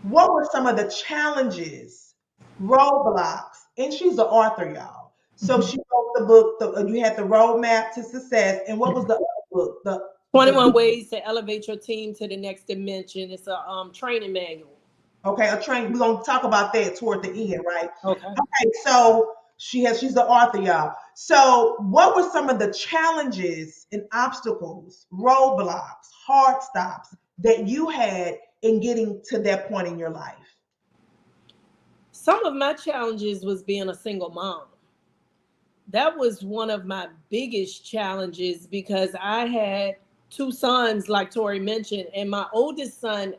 Speaker 1: what were some of the challenges, roadblocks? And she's the author, y'all. So
Speaker 2: Mhm.
Speaker 1: she wrote the book. You had the roadmap to success, and what was the other book? The
Speaker 2: 21 ways to elevate your team to the next dimension. It's a training manual.
Speaker 1: okay, a train. We're gonna talk about that toward the end, right?
Speaker 2: Okay.
Speaker 1: Okay, so she's the author, y'all. So what were some of the challenges and obstacles, roadblocks, hard stops that you had in getting to that point in your life?
Speaker 2: Some of my challenges was being a single mom. That was one of my biggest challenges because I had two sons, like Tori mentioned, and my oldest son,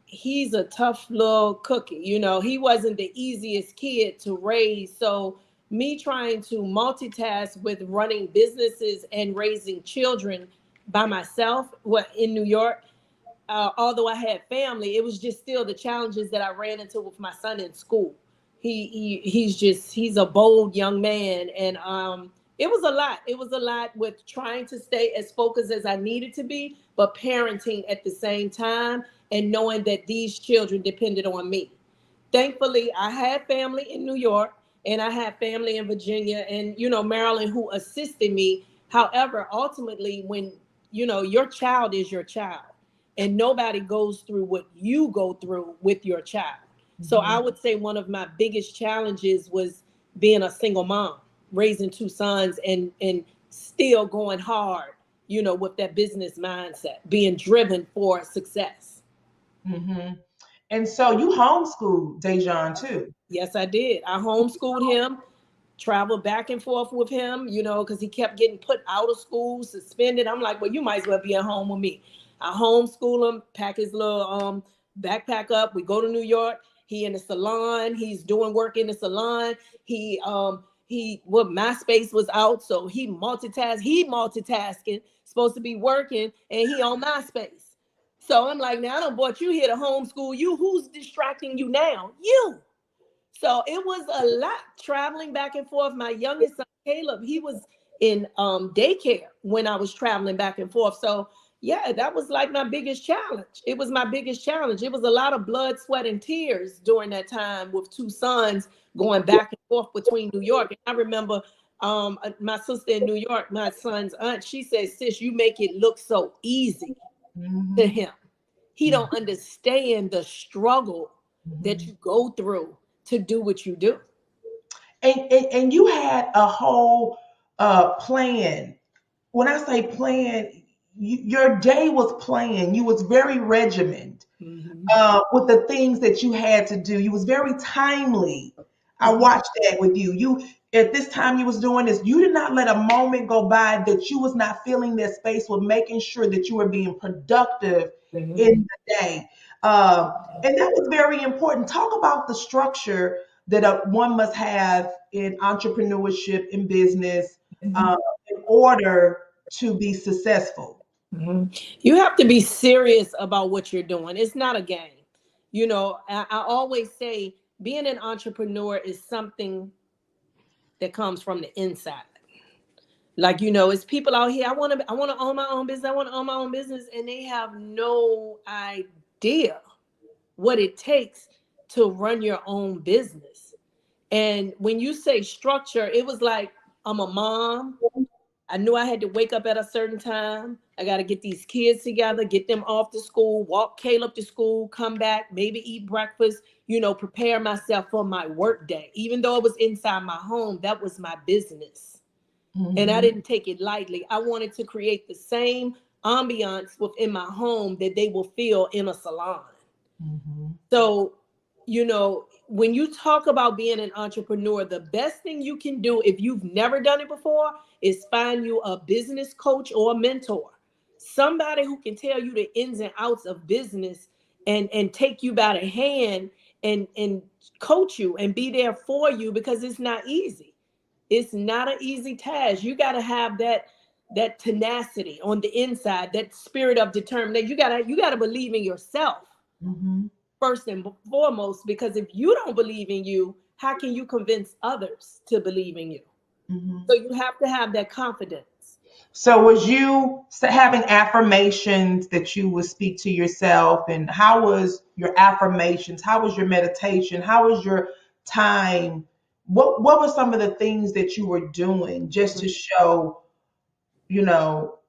Speaker 2: he's a tough little cookie. He wasn't the easiest kid to raise. So me trying to multitask with running businesses and raising children by myself, in New York, although I had family, it was just still the challenges that I ran into with my son in school. He's a bold young man, and it was a lot. It was a lot with trying to stay as focused as I needed to be, but parenting at the same time and knowing that these children depended on me. Thankfully, I had family in New York and I had family in Virginia and Maryland who assisted me. However, ultimately, when your child is your child and nobody goes through what you go through with your child. So I
Speaker 1: Mhm.
Speaker 2: would say one of my biggest challenges was being a single mom, raising two sons and still going hard, with that business mindset, being driven for success.
Speaker 1: Mhm. And so you homeschooled Dejan too.
Speaker 2: Yes, I did. I homeschooled him, traveled back and forth with him, because he kept getting put out of school, suspended. I'm like, well, you might as well be at home with me. I homeschool him, pack his little backpack up. We go to New York. He in the salon. He's doing work in the salon. MySpace was out, so he multitask. He multitasking, supposed to be working, and he on MySpace. So I'm like, now I done brought you here to homeschool you. Who's distracting you now? You. So it was a lot traveling back and forth. My youngest son, Caleb, he was in daycare when I was traveling back and forth. So yeah, that was like my biggest challenge. It was my biggest challenge. It was a lot of blood, sweat, and tears during that time with two sons going back and forth between New York. And I remember my sister in New York, my son's aunt, she said, sis, you make it look so easy to
Speaker 1: Mhm.
Speaker 2: him. He don't understand the struggle that
Speaker 1: Mhm.
Speaker 2: you go through to do what you do.
Speaker 1: And you had a whole plan. When I say plan, your day was planned. You was very regimented
Speaker 2: Mhm.
Speaker 1: with the things that you had to do. You was very timely. I
Speaker 2: Mhm.
Speaker 1: watched that with you. You at this time you was doing this. You did not let a moment go by that you was not filling that space with making sure that you were being productive
Speaker 2: Mhm.
Speaker 1: in the day. And that was very important. Talk about the structure that one must have in entrepreneurship, in business,
Speaker 2: Mhm.
Speaker 1: uh, in order to be successful.
Speaker 2: Mhm. You have to be serious about what you're doing. It's not a game. I always say being an entrepreneur is something that comes from the inside. Like, it's people out here. I want to own my own business. I want to own my own business, and they have no idea what it takes to run your own business. And when you say structure, it was like I'm a mom. I knew I had to wake up at a certain time. I got to get these kids together, get them off to school, walk Caleb to school, come back, maybe eat breakfast, prepare myself for my work day. Even though it was inside my home, that was my business. And I
Speaker 1: Mhm.
Speaker 2: didn't take it lightly. I wanted to create the same ambiance within my home that they will feel in a salon.
Speaker 1: Mhm.
Speaker 2: So, you know, when you talk about being an entrepreneur, the best thing you can do if you've never done it before is find you a business coach or a mentor, somebody who can tell you the ins and outs of business and take you by the hand and coach you and be there for you, because it's not easy. It's not an easy task. You got to have that tenacity on the inside, that spirit of determination. You gotta believe in yourself.
Speaker 1: Mm-hmm.
Speaker 2: First and foremost, because if you don't believe in you, how can you convince others to believe in you?
Speaker 1: Mm-hmm.
Speaker 2: So you have to have that confidence.
Speaker 1: So was you having affirmations that you would speak to yourself, and how was your affirmations? How was your meditation? How was your time? What were some of the things that you were doing just to show, you know,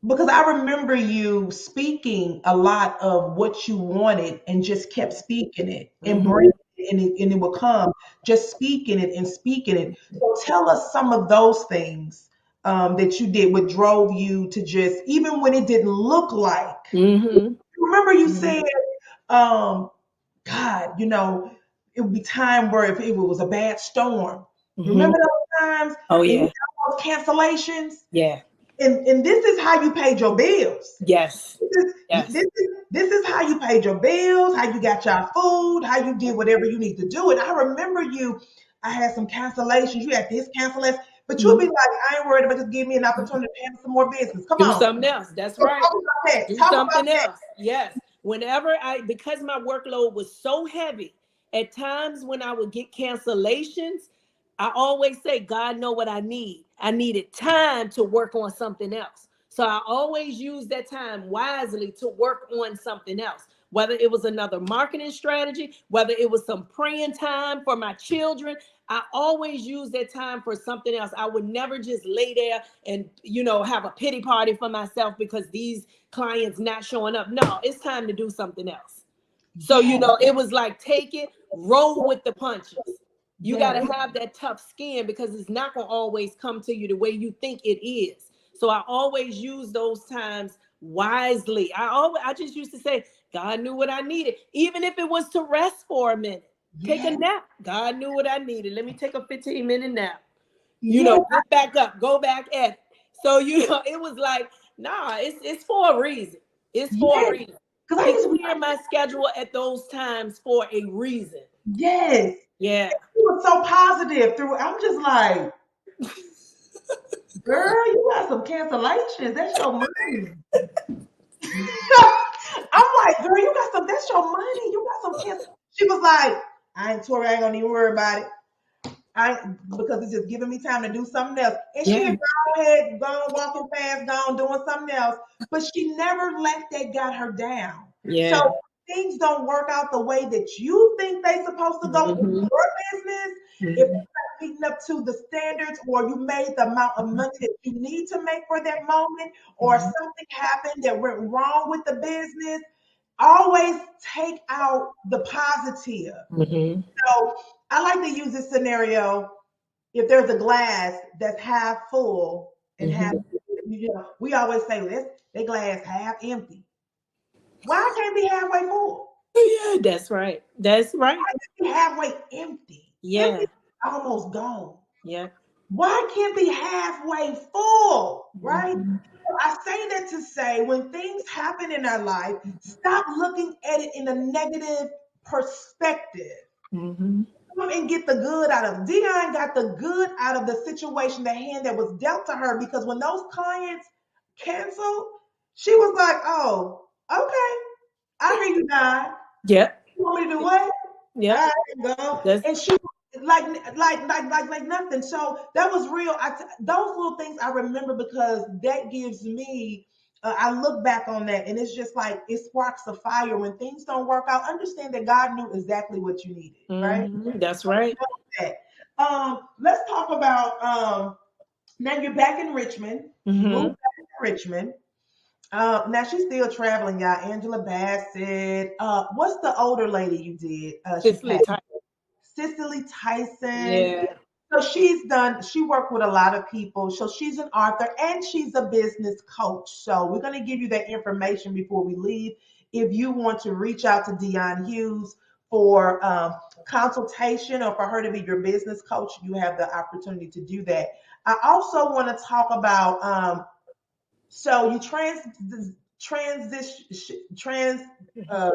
Speaker 1: because I remember you speaking a lot of what you wanted and just kept speaking it and
Speaker 2: Mhm.
Speaker 1: bringing it, and it would come, just speaking it and speaking it. So tell us some of those things that you did, what drove you to just, even when it didn't look like.
Speaker 2: Mhm.
Speaker 1: Remember you
Speaker 2: Mhm.
Speaker 1: said, um, God, it would be time where if it was a bad storm.
Speaker 2: Mhm.
Speaker 1: Remember those times?
Speaker 2: Oh
Speaker 1: And you
Speaker 2: yeah.
Speaker 1: had those cancellations?
Speaker 2: Yeah.
Speaker 1: And this is how you paid your bills.
Speaker 2: Yes.
Speaker 1: This is,
Speaker 2: Yes.
Speaker 1: this is how you paid your bills, how you got your food, how you did whatever you need to do. And I remember I had some cancellations. You had this cancellation, but you'll be
Speaker 2: Mhm.
Speaker 1: like, I ain't worried about, just give me an opportunity to handle some more business. Come
Speaker 2: Do
Speaker 1: on.
Speaker 2: something else. That's
Speaker 1: Talk
Speaker 2: right.
Speaker 1: about that.
Speaker 2: Do
Speaker 1: Talk about
Speaker 2: something
Speaker 1: that.
Speaker 2: else. Yes. Because my workload was so heavy, at times when I would get cancellations, I always say, God know what I need. I needed time to work on something else. So I always use that time wisely to work on something else. Whether it was another marketing strategy, whether it was some praying time for my children, I always use that time for something else. I would never just lay there and have a pity party for myself because these clients not showing up. No, it's time to do something else. So
Speaker 1: Yeah.
Speaker 2: it was like, take it, roll with the punches. You got
Speaker 1: Yeah.
Speaker 2: to have that tough skin, because it's not going to always come to you the way you think it is. So I always use those times wisely. I just used to say, God knew what I needed, even if it was to rest for a minute. Take a
Speaker 1: Yeah.
Speaker 2: nap. God knew what I needed. Let me take a 15-minute nap.
Speaker 1: Yeah.
Speaker 2: Get back up, go back at it. So it was like, nah, it's for a reason. It's for a
Speaker 1: Yeah.
Speaker 2: reason.
Speaker 1: Because I
Speaker 2: He
Speaker 1: used to be
Speaker 2: cleared my schedule at those times for a reason.
Speaker 1: yes.
Speaker 2: Yeah.
Speaker 1: You were so positive through. I'm just like, girl, you got some cancellations. That's your money. I'm like, girl, you got some. That's your money. You got some cancel. She was like, Tori, I ain't gonna even worry about it. Because it's just giving me time to do something else. And she
Speaker 2: Yeah.
Speaker 1: had gone ahead, gone walking fast, gone doing something else. But she never let that got her down. So
Speaker 2: Yeah.
Speaker 1: things don't work out the way that you think they supposed to go in
Speaker 2: Mhm.
Speaker 1: your business. If
Speaker 2: Mhm.
Speaker 1: you're not meeting up to the standards, or you made the amount of money that you need to make for that moment, or
Speaker 2: Mhm.
Speaker 1: something happened that went wrong with the business, always take out the positive.
Speaker 2: Mhm.
Speaker 1: So I like to use this scenario. If there's a glass that's half full and half,
Speaker 2: Mhm.
Speaker 1: we always say that glass half empty. Why can't it be halfway full?
Speaker 2: Yeah, that's right. That's right.
Speaker 1: Why can't it be halfway empty?
Speaker 2: Yeah.
Speaker 1: Empty, almost gone.
Speaker 2: Yeah.
Speaker 1: Why can't it be halfway full? Right?
Speaker 2: Mhm.
Speaker 1: I say that to say, when things happen in our life, stop looking at it in a negative perspective.
Speaker 2: Mhm.
Speaker 1: Come and get the good out of it. Dion got the good out of the situation, the hand that was dealt to her, because when those clients canceled, she was like, oh, okay, I hear you, God.
Speaker 2: Yep.
Speaker 1: You want me to do what?
Speaker 2: Yep.
Speaker 1: I go.
Speaker 2: That's
Speaker 1: And she like nothing. So that was real. Those little things I remember, because that gives me. I look back on that, and it's just like it sparks a fire when things don't work out. Understand that God knew exactly what you needed, right?
Speaker 2: that's right.
Speaker 1: That. Let's talk about now you're back in Richmond. You moved
Speaker 2: Mhm.
Speaker 1: back to Richmond. Now she's still traveling, y'all. Angela Bassett. What's the older lady you did? She
Speaker 2: Cicely
Speaker 1: passed.
Speaker 2: Tyson.
Speaker 1: Cicely Tyson.
Speaker 2: Yeah.
Speaker 1: So she worked with a lot of people. So she's an author and she's a business coach. So we're going to give you that information before we leave. If you want to reach out to Dion Hughes for consultation or for her to be your business coach, you have the opportunity to do that. I also want to talk about so you uh,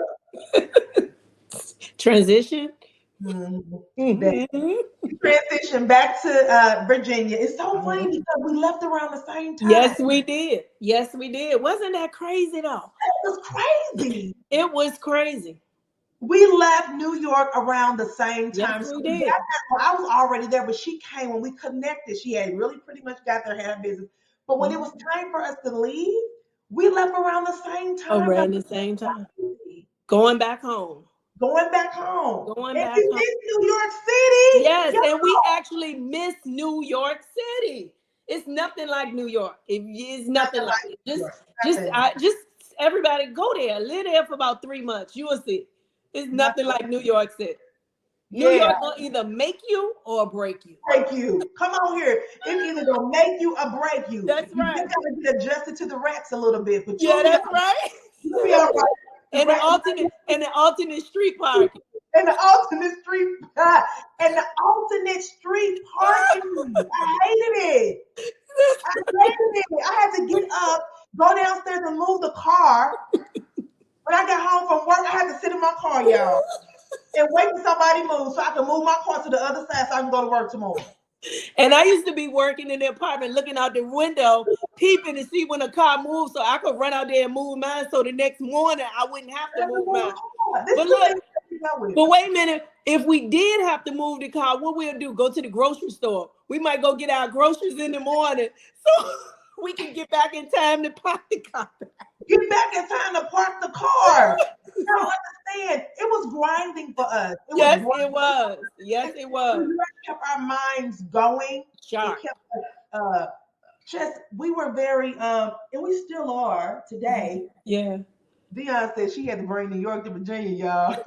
Speaker 2: Transition.
Speaker 1: that transition back to Virginia. It's so funny because we left around the same time.
Speaker 2: Yes, we did. Yes, we did. Wasn't that crazy though?
Speaker 1: It was crazy.
Speaker 2: It was crazy.
Speaker 1: We left New York around the same time.
Speaker 2: Yes, we
Speaker 1: So
Speaker 2: did.
Speaker 1: I was already there, but she came when we connected. She had really pretty much got there, had business. But when it was time for us to leave, we left around the same time.
Speaker 2: Around the same time. Going back home.
Speaker 1: Going back home.
Speaker 2: Going
Speaker 1: and
Speaker 2: back
Speaker 1: we
Speaker 2: home.
Speaker 1: missed New York City.
Speaker 2: Yes, and we actually miss New York City. It's nothing like New York. It's nothing like it. Just everybody go there. Live there for about 3 months. You will see. It's nothing like New York City. New York will either make you or break you.
Speaker 1: Break you. Come on here. It's either gonna make you or break you.
Speaker 2: That's right.
Speaker 1: You gotta get adjusted to the rats a little bit. But
Speaker 2: that's right.
Speaker 1: You'll be all right.
Speaker 2: And the alternate street parking.
Speaker 1: And the alternate street parking. I hated it. I had to get up, go downstairs and move the car. When I got home from work, I had to sit in my car, y'all, and wait till somebody moves so I can move my car to the other side so I can go to work tomorrow.
Speaker 2: And I used to be working in the apartment, looking out the window, peeping to see when a car moves so I could run out there and move mine so the next morning I wouldn't have to move mine. But wait a minute. If we did have to move the car, what we'll do, go to the grocery store. We might go get our groceries in the morning so we can get back in time to park the car.
Speaker 1: Get back in time to park the car. You don't understand. It was grinding for us.
Speaker 2: Yes, it was. Yes, it was.
Speaker 1: We kept our minds going.
Speaker 2: Sharp.
Speaker 1: We were very, and we still are today.
Speaker 2: Yeah.
Speaker 1: Dion said she had to bring New York to Virginia, y'all.
Speaker 2: I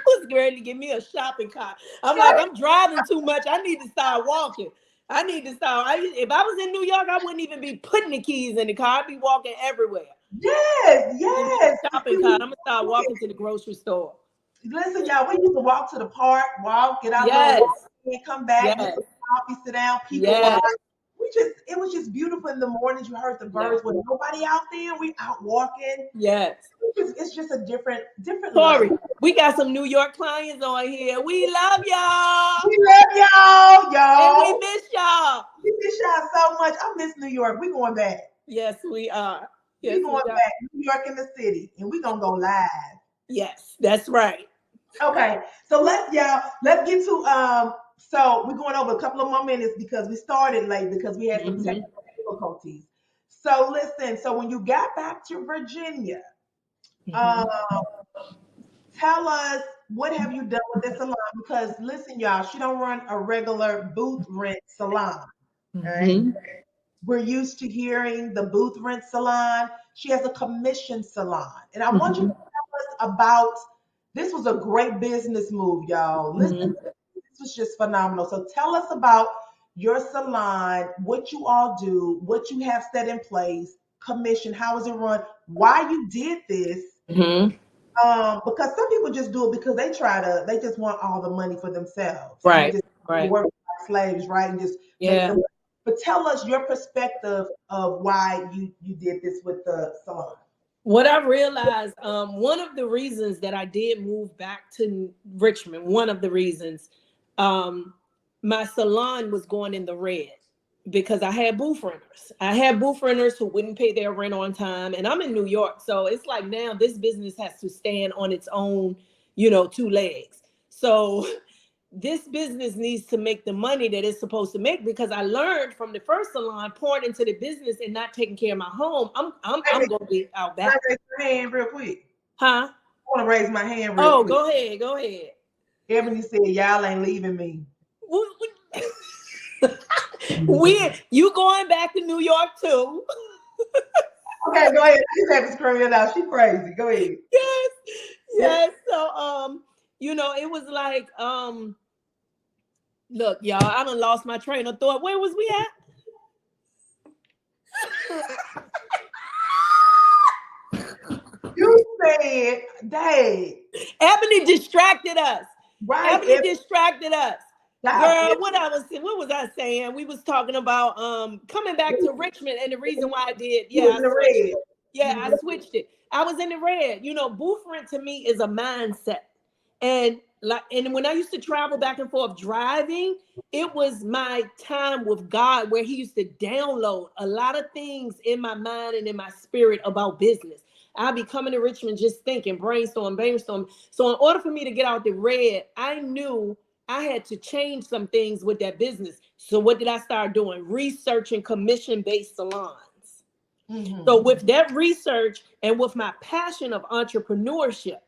Speaker 2: was ready to give me a shopping cart. I'm like, I'm driving too much. I need to start walking. If I was in New York, I wouldn't even be putting the keys in the car. I'd be walking everywhere.
Speaker 1: Yes.
Speaker 2: Shopping cart. I'm gonna start walking to the grocery store.
Speaker 1: Listen, y'all, we used to walk to the park, get out and come back, get some coffee, sit down, people walk. It was just beautiful in the mornings. You heard the birds with nobody out there. We out walking.
Speaker 2: Yes.
Speaker 1: It's just a different
Speaker 2: Tori, we got some New York clients on here. We love y'all.
Speaker 1: y'all.
Speaker 2: And we miss y'all.
Speaker 1: We miss y'all so much. I miss New York. We going back.
Speaker 2: Yes, we are.
Speaker 1: Yes, we going back. New York in the city. And we gonna go live.
Speaker 2: Yes, that's right.
Speaker 1: Okay. So let's get to so we're going over a couple of more minutes because we started late because we had some technical difficulties. So listen, so when you got back to Virginia, tell us, what have you done with this salon? Because listen, y'all, she don't run a regular booth rent salon. Right? We're used to hearing the booth rent salon. She has a commission salon. And I want you to tell us about, this was a great business move, y'all. Listen, this was just phenomenal. So tell us about your salon, what you all do, what you have set in place, commission, how is it run, why you did this. Because some people just do it because they just want all the money for themselves.
Speaker 2: Right.
Speaker 1: Work like slaves, right? And just but tell us your perspective of why you did this with the salon.
Speaker 2: What I realized, one of the reasons that I did move back to Richmond, one of the reasons, my salon was going in the red because I had booth renters. I had booth renters who wouldn't pay their rent on time. And I'm in New York. So it's like now this business has to stand on its own, 2 legs. So this business needs to make the money that it's supposed to make, because I learned from the first salon, pouring into the business and not taking care of my home. I'm gonna be out back.
Speaker 1: Can I raise my hand real quick?
Speaker 2: Huh?
Speaker 1: I want to raise my hand real quick.
Speaker 2: Go ahead.
Speaker 1: Ebony said, y'all ain't leaving me.
Speaker 2: You going back to New York too?
Speaker 1: Okay, go ahead. She's having to scream it out. She crazy. Go ahead.
Speaker 2: Yes. So it was like, look, y'all, I done lost my train of thought. Where was we at?
Speaker 1: You said, Dave.
Speaker 2: Ebony distracted us.
Speaker 1: Right.
Speaker 2: Ebony distracted us.
Speaker 1: God,
Speaker 2: Girl, what was I saying? We was talking about coming back to Richmond, and the reason why I did, I switched it. I switched it. I was in the red. You know, booth rent to me is a mindset. And when I used to travel back and forth driving, it was my time with God where he used to download a lot of things in my mind and in my spirit about business. I'll be coming to Richmond just thinking, brainstorm. So in order for me to get out the red, I knew I had to change some things with that business. So what did I start doing? Researching commission-based salons. Mm-hmm. So with that research and with my passion of entrepreneurship,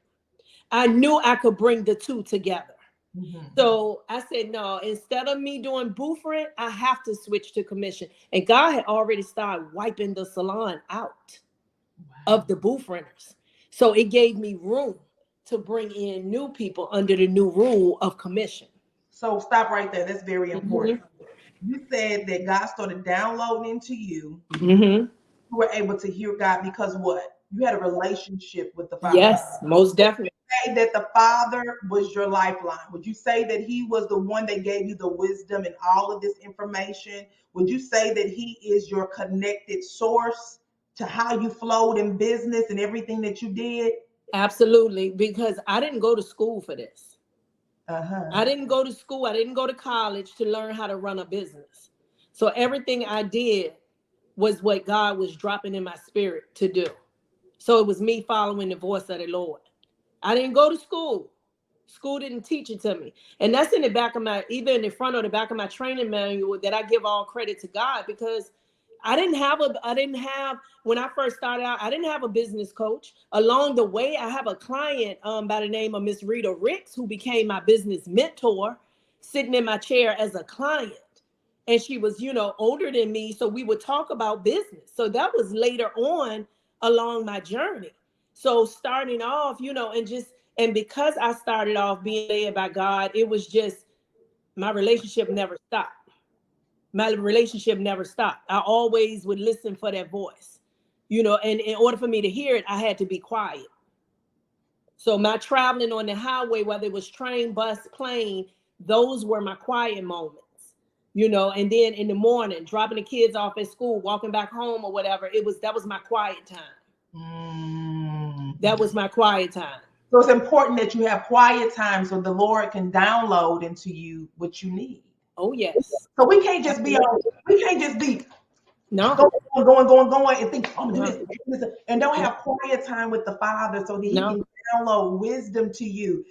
Speaker 2: I knew I could bring the two together. Mm-hmm. So I said, no, instead of me doing booth rent, I have to switch to commission. And God had already started wiping the salon out of the booth renters. So it gave me room to bring in new people under the new rule of commission.
Speaker 1: So stop right there. That's very important. Mm-hmm. You said that God started downloading into you. Mm-hmm. You were able to hear God because what? You had a relationship with the Father.
Speaker 2: Yes, most definitely.
Speaker 1: Would you say that the Father was your lifeline? Would you say that he was the one that gave you the wisdom and all of this information? Would you say that he is your connected source to how you flowed in business and everything that you did?
Speaker 2: Absolutely, because I didn't go to school for this. I didn't go to school. I didn't go to college to learn how to run a business. So everything I did was what God was dropping in my spirit to do. So it was me following the voice of the Lord. I didn't go to school. School didn't teach it to me. And that's in the back of either in the front or the back of my training manual that I give all credit to God, because when I first started out, I didn't have a business coach. Along the way, I have a client by the name of Miss Rita Ricks, who became my business mentor, sitting in my chair as a client. And she was, older than me. So we would talk about business. So that was later on along my journey. So starting off, and because I started off being led by God, it was just, my relationship never stopped. I always would listen for that voice, and in order for me to hear it, I had to be quiet. So my traveling on the highway, whether it was train, bus, plane, those were my quiet moments, and then in the morning, dropping the kids off at school, walking back home or whatever, that was my quiet time. That was my quiet time.
Speaker 1: So it's important that you have quiet time so the Lord can download into you what you need.
Speaker 2: Oh, yes.
Speaker 1: So we can't just be going and think, I'm doing this, and don't have quiet time with the Father so that he can download wisdom to you.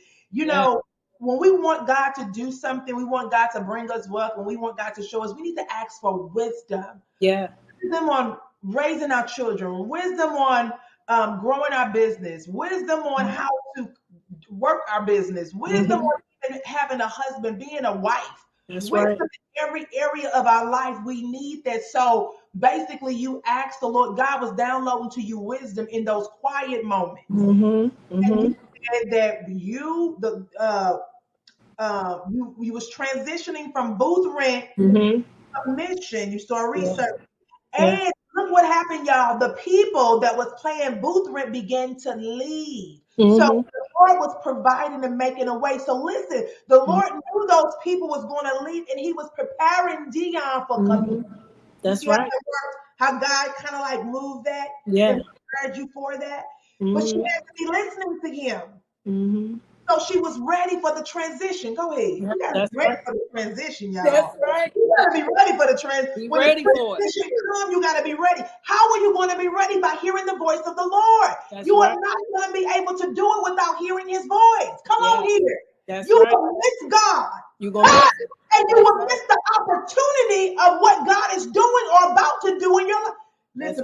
Speaker 1: When we want God to do something, we want God to bring us wealth, when we want God to show us, we need to ask for wisdom.
Speaker 2: Yeah.
Speaker 1: Wisdom on raising our children, wisdom on growing our business, wisdom on how to work our business, wisdom on even having a husband, being a wife.
Speaker 2: That's
Speaker 1: wisdom
Speaker 2: right.
Speaker 1: In every area of our life, we need that. So basically, you ask the Lord, God was downloading to you wisdom in those quiet moments. And you said that you was transitioning from booth rent to commission. You started research. And look what happened, y'all. The people that was playing booth rent began to leave. So the Lord was providing and making a way. So listen, the Lord knew those people was going to leave, and he was preparing Dion for coming.
Speaker 2: That's right.
Speaker 1: How God kind of like moved that
Speaker 2: and
Speaker 1: prepared you for that. But she had to be listening to him. So she was ready for the transition. Go ahead. You gotta be ready for the transition, y'all.
Speaker 2: That's right.
Speaker 1: You gotta be ready for the transition. When
Speaker 2: ready
Speaker 1: the
Speaker 2: for
Speaker 1: transition comes, you gotta be ready. How are you going to be ready? By hearing the voice of the Lord. You are not going to be able to do it without hearing his voice. Come on here. You will miss God.
Speaker 2: You're gonna miss it.
Speaker 1: And you will miss the opportunity of what God is doing or about to do in your life. Listen,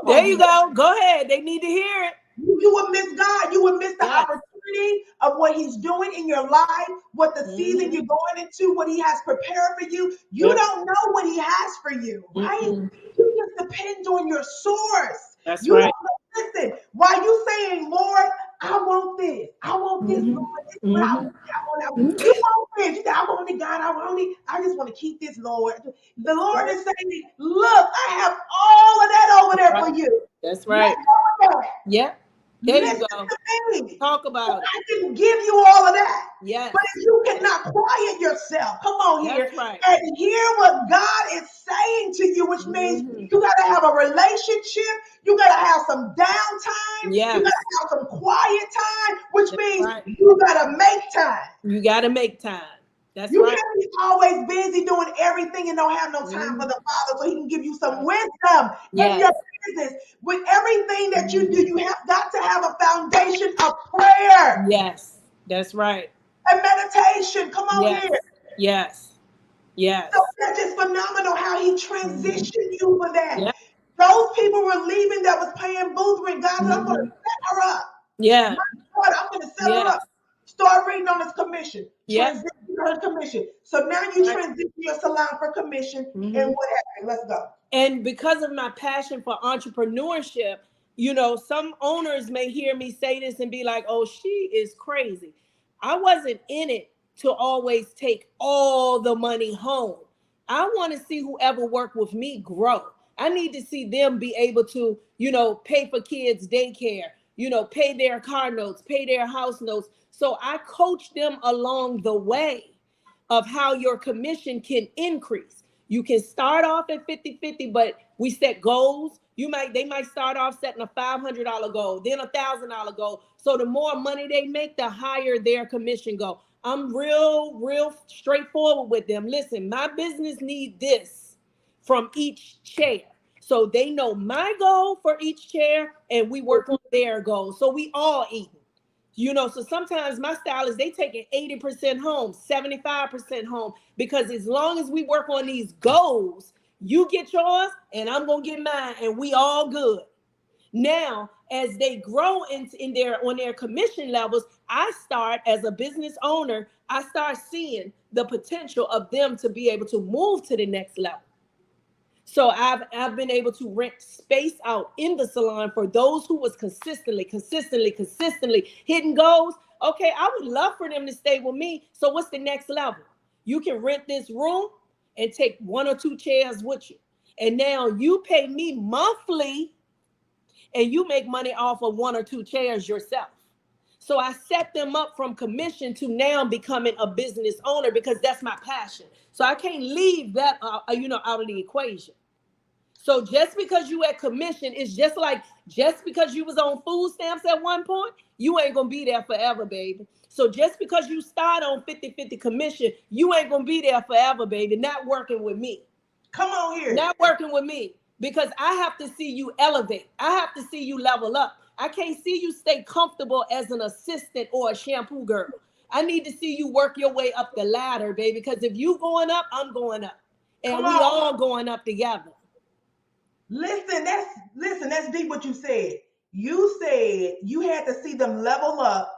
Speaker 2: there you go. Go ahead. They need to hear it.
Speaker 1: You will miss God. You will miss the opportunity of what he's doing in your life, what the season you're going into, what he has prepared for you. You don't know what he has for you, right? You just depend on your source.
Speaker 2: That's
Speaker 1: you
Speaker 2: right.
Speaker 1: Don't know, listen, while you saying, Lord, I want this. I want this, Lord. This is what I want. You want this. You say, I want it, God. I just want to keep this, Lord. The Lord is saying, look, I have all of that over there for you.
Speaker 2: That's right. Yeah. There you
Speaker 1: Listen
Speaker 2: go.
Speaker 1: to me.
Speaker 2: Talk about it.
Speaker 1: I can give you all of that.
Speaker 2: Yes.
Speaker 1: But if you cannot quiet yourself, come on here
Speaker 2: That's right.
Speaker 1: and hear what God is saying to you, which means you got to have a relationship. You got to have some downtime.
Speaker 2: Yes.
Speaker 1: You got to have some quiet time, which
Speaker 2: That's
Speaker 1: means
Speaker 2: right.
Speaker 1: you got to make time.
Speaker 2: You got to make time. That's
Speaker 1: You
Speaker 2: right.
Speaker 1: can't be always busy doing everything and don't have no time for the Father so he can give you some wisdom in
Speaker 2: Yes.
Speaker 1: your business. With everything that you do, you have got to have a foundation of prayer
Speaker 2: Yes. That's right.
Speaker 1: and meditation. Come on
Speaker 2: Yes.
Speaker 1: here.
Speaker 2: Yes. Yes.
Speaker 1: So that's just phenomenal how he transitioned you for that.
Speaker 2: Yep.
Speaker 1: Those people were leaving that was paying booth rent. God said, I'm going to set her up.
Speaker 2: Yeah.
Speaker 1: My God, I'm going to set her
Speaker 2: Yes.
Speaker 1: up. Start reading on this commission.
Speaker 2: Yep.
Speaker 1: Transition her commission. So now you
Speaker 2: Right.
Speaker 1: transition your salon for commission. And what happened? Let's go.
Speaker 2: And because of my passion for entrepreneurship, you know, some owners may hear me say this and be like, oh, she is crazy. I wasn't in it to always take all the money home. I want to see whoever worked with me grow. I need to see them be able to, you know, pay for kids' daycare, you know, pay their car notes, pay their house notes. So I coach them along the way of how your commission can increase. You can start off at 50-50, but we set goals. They might start off setting a $500 goal, then a $1,000 goal. So the more money they make, the higher their commission go. I'm real straightforward with them. Listen, my business needs this from each chair. So they know my goal for each chair and we work on their goal. So we all eating. You know, so sometimes my stylists, they take it 80% home, 75% home, because as long as we work on these goals, you get yours and I'm going to get mine and we all good. Now, as they grow on their commission levels, I start as a business owner, I start seeing the potential of them to be able to move to the next level. So I've been able to rent space out in the salon for those who was consistently hitting goals. Okay, I would love for them to stay with me. So what's the next level? You can rent this room and take 1 or 2 chairs with you. And now you pay me monthly and you make money off of 1 or 2 chairs yourself. So I set them up from commission to now becoming a business owner because that's my passion. So I can't leave that, out of the equation. So just because you at commission, it's just like just because you was on food stamps at one point, you ain't going to be there forever, baby. So just because you start on 50-50 commission, you ain't going to be there forever, baby. Not working with me.
Speaker 1: Come on here.
Speaker 2: Not working with me because I have to see you elevate. I have to see you level up. I can't see you stay comfortable as an assistant or a shampoo girl. I need to see you work your way up the ladder, baby, because if you going up, I'm going up. And we all going up together.
Speaker 1: Listen, that's deep what you said. You said you had to see them level up.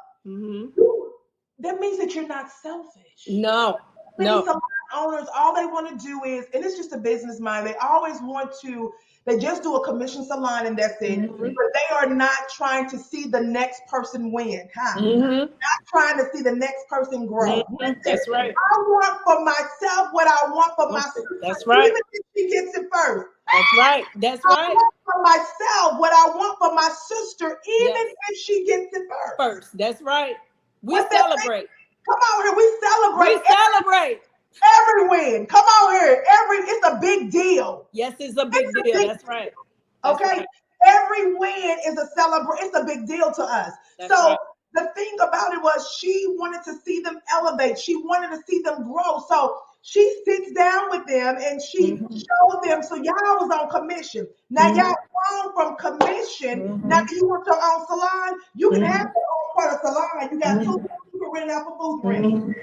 Speaker 1: That means that you're not selfish.
Speaker 2: No.
Speaker 1: Some owners, all they want to do is, and it's just a business mind, they just do a commission salon and that's it. But they are not trying to see the next person win. Not trying to see the next person grow.
Speaker 2: That's right.
Speaker 1: I want for myself what I want for myself.
Speaker 2: That's right.
Speaker 1: Even if she gets it first.
Speaker 2: That's right. That's right.
Speaker 1: I want for myself what I want for my sister, even if she gets it first.
Speaker 2: That's right. We celebrate.
Speaker 1: Come on here. We celebrate.
Speaker 2: We celebrate.
Speaker 1: Every win. Come on here. It's a big deal.
Speaker 2: Yes, it's a big deal. That's right.
Speaker 1: That's okay. Right. Every win is a celebration. It's a big deal to us. That's right. The thing about it was she wanted to see them elevate. She wanted to see them grow. So she sits down with them and she showed them. So y'all was on commission. Now y'all grown from commission. Now that you want your own salon, you can have your own part of salon. You got 2 you can rent out for booth rent.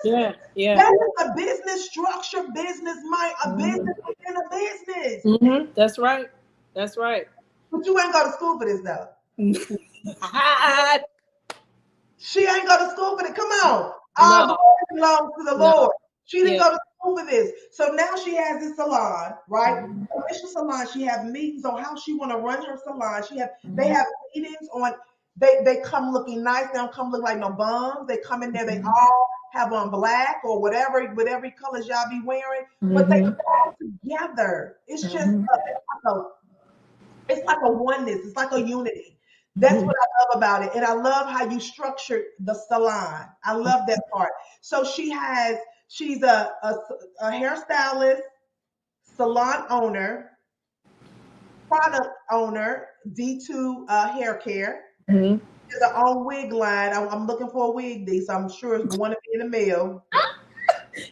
Speaker 2: Yeah.
Speaker 1: That is a business structure, business mind, a business within a business.
Speaker 2: That's right. That's right.
Speaker 1: But you ain't go to school for this though. She ain't go to school for it. Come on. All glory belongs to the Lord. She didn't go to school for this. So now she has this salon, right? Commission salon. She have meetings on how she want to run her salon. They have meetings on. They come looking nice. They don't come look like no bums. They come in there. They all have on black or whatever colors y'all be wearing. But they all together. It's just it's like a oneness. It's like a unity. That's what I love about it. And I love how you structured the salon. I love that part. So she's a hairstylist, salon owner, product owner, D2 Hair Care.
Speaker 2: Mhm.
Speaker 1: There's her own wig line. I'm looking for a wig, D, so I'm sure it's going to be in the mail.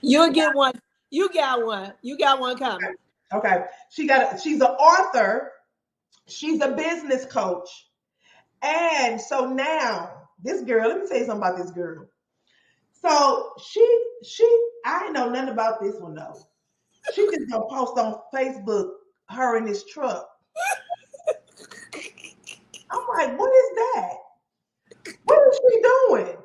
Speaker 2: You'll get one. You got one. You got one coming.
Speaker 1: Okay. She's an author. She's a business coach. And so now this girl, let me tell you something about this girl. So I ain't know nothing about this one though. She just gonna post on Facebook her in this truck. I'm like, what is that? What is she doing?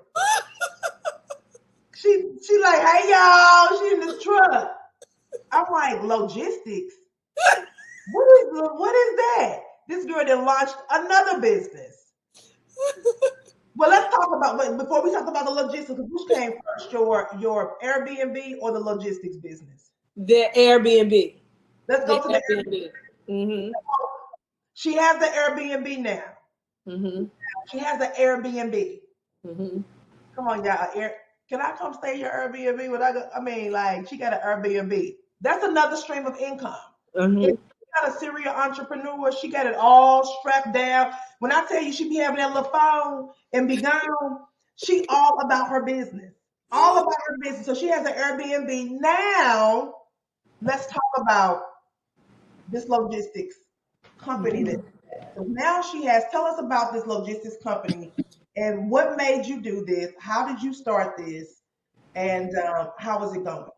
Speaker 1: She like, hey y'all, she in this truck. I'm like, logistics. What is that? This girl then launched another business. Well, let's talk about, but before we talk about the logistics, which came first, your Airbnb or the logistics business?
Speaker 2: The Airbnb.
Speaker 1: Let's go to the
Speaker 2: Airbnb. Mm-hmm.
Speaker 1: She has the Airbnb now.
Speaker 2: Mm-hmm.
Speaker 1: She has an Airbnb.
Speaker 2: Mm-hmm.
Speaker 1: Come on, y'all. Can I come stay in your Airbnb? I mean, like, she got an Airbnb. That's another stream of income.
Speaker 2: Mm-hmm.
Speaker 1: If she got a serial entrepreneur, she got it all strapped down. When I tell you she be having that little phone and be gone, she all about her business. All about her business. So she has an Airbnb. Now, let's talk about this logistics company. So now tell us about this logistics company and what made you do this? How did you start this? And how is it going?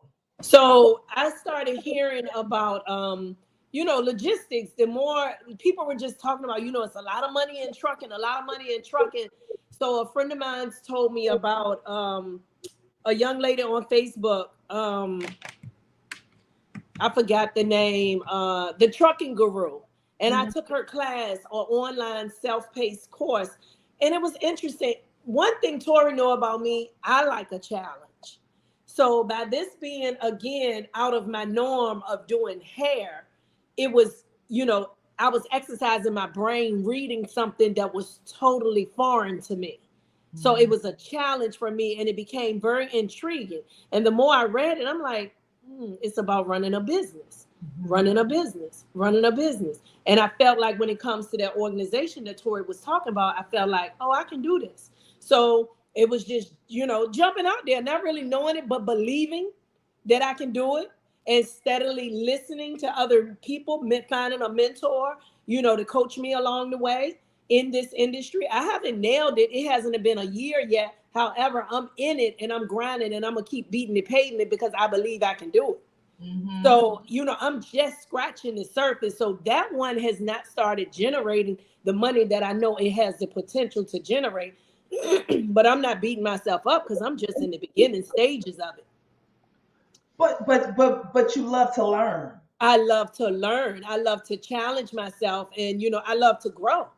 Speaker 2: So I started hearing about logistics. The more people were just talking about, it's a lot of money in trucking, a lot of money in trucking. So a friend of mine told me about a young lady on Facebook. I forgot the name, the Trucking Guru. And I took her class or online self-paced course. And it was interesting. One thing Tori know about me, I like a challenge. So by this being, again, out of my norm of doing hair, it was, I was exercising my brain, reading something that was totally foreign to me. So it was a challenge for me and it became very intriguing. And the more I read it, I'm like, it's about running a business, running a business. And I felt like when it comes to that organization that Tori was talking about, I felt like, oh, I can do this. So it was just, jumping out there, not really knowing it, but believing that I can do it and steadily listening to other people, finding a mentor, to coach me along the way in this industry. I haven't nailed it. It hasn't been a year yet. However, I'm in it and I'm grinding and I'm going to keep beating it, paving it because I believe I can do it. Mm-hmm. So, I'm just scratching the surface. So that one has not started generating the money that I know it has the potential to generate. But I'm not beating myself up because I'm just in the beginning stages of it.
Speaker 1: But you love to learn.
Speaker 2: I love to learn. I love to challenge myself and, I love to grow.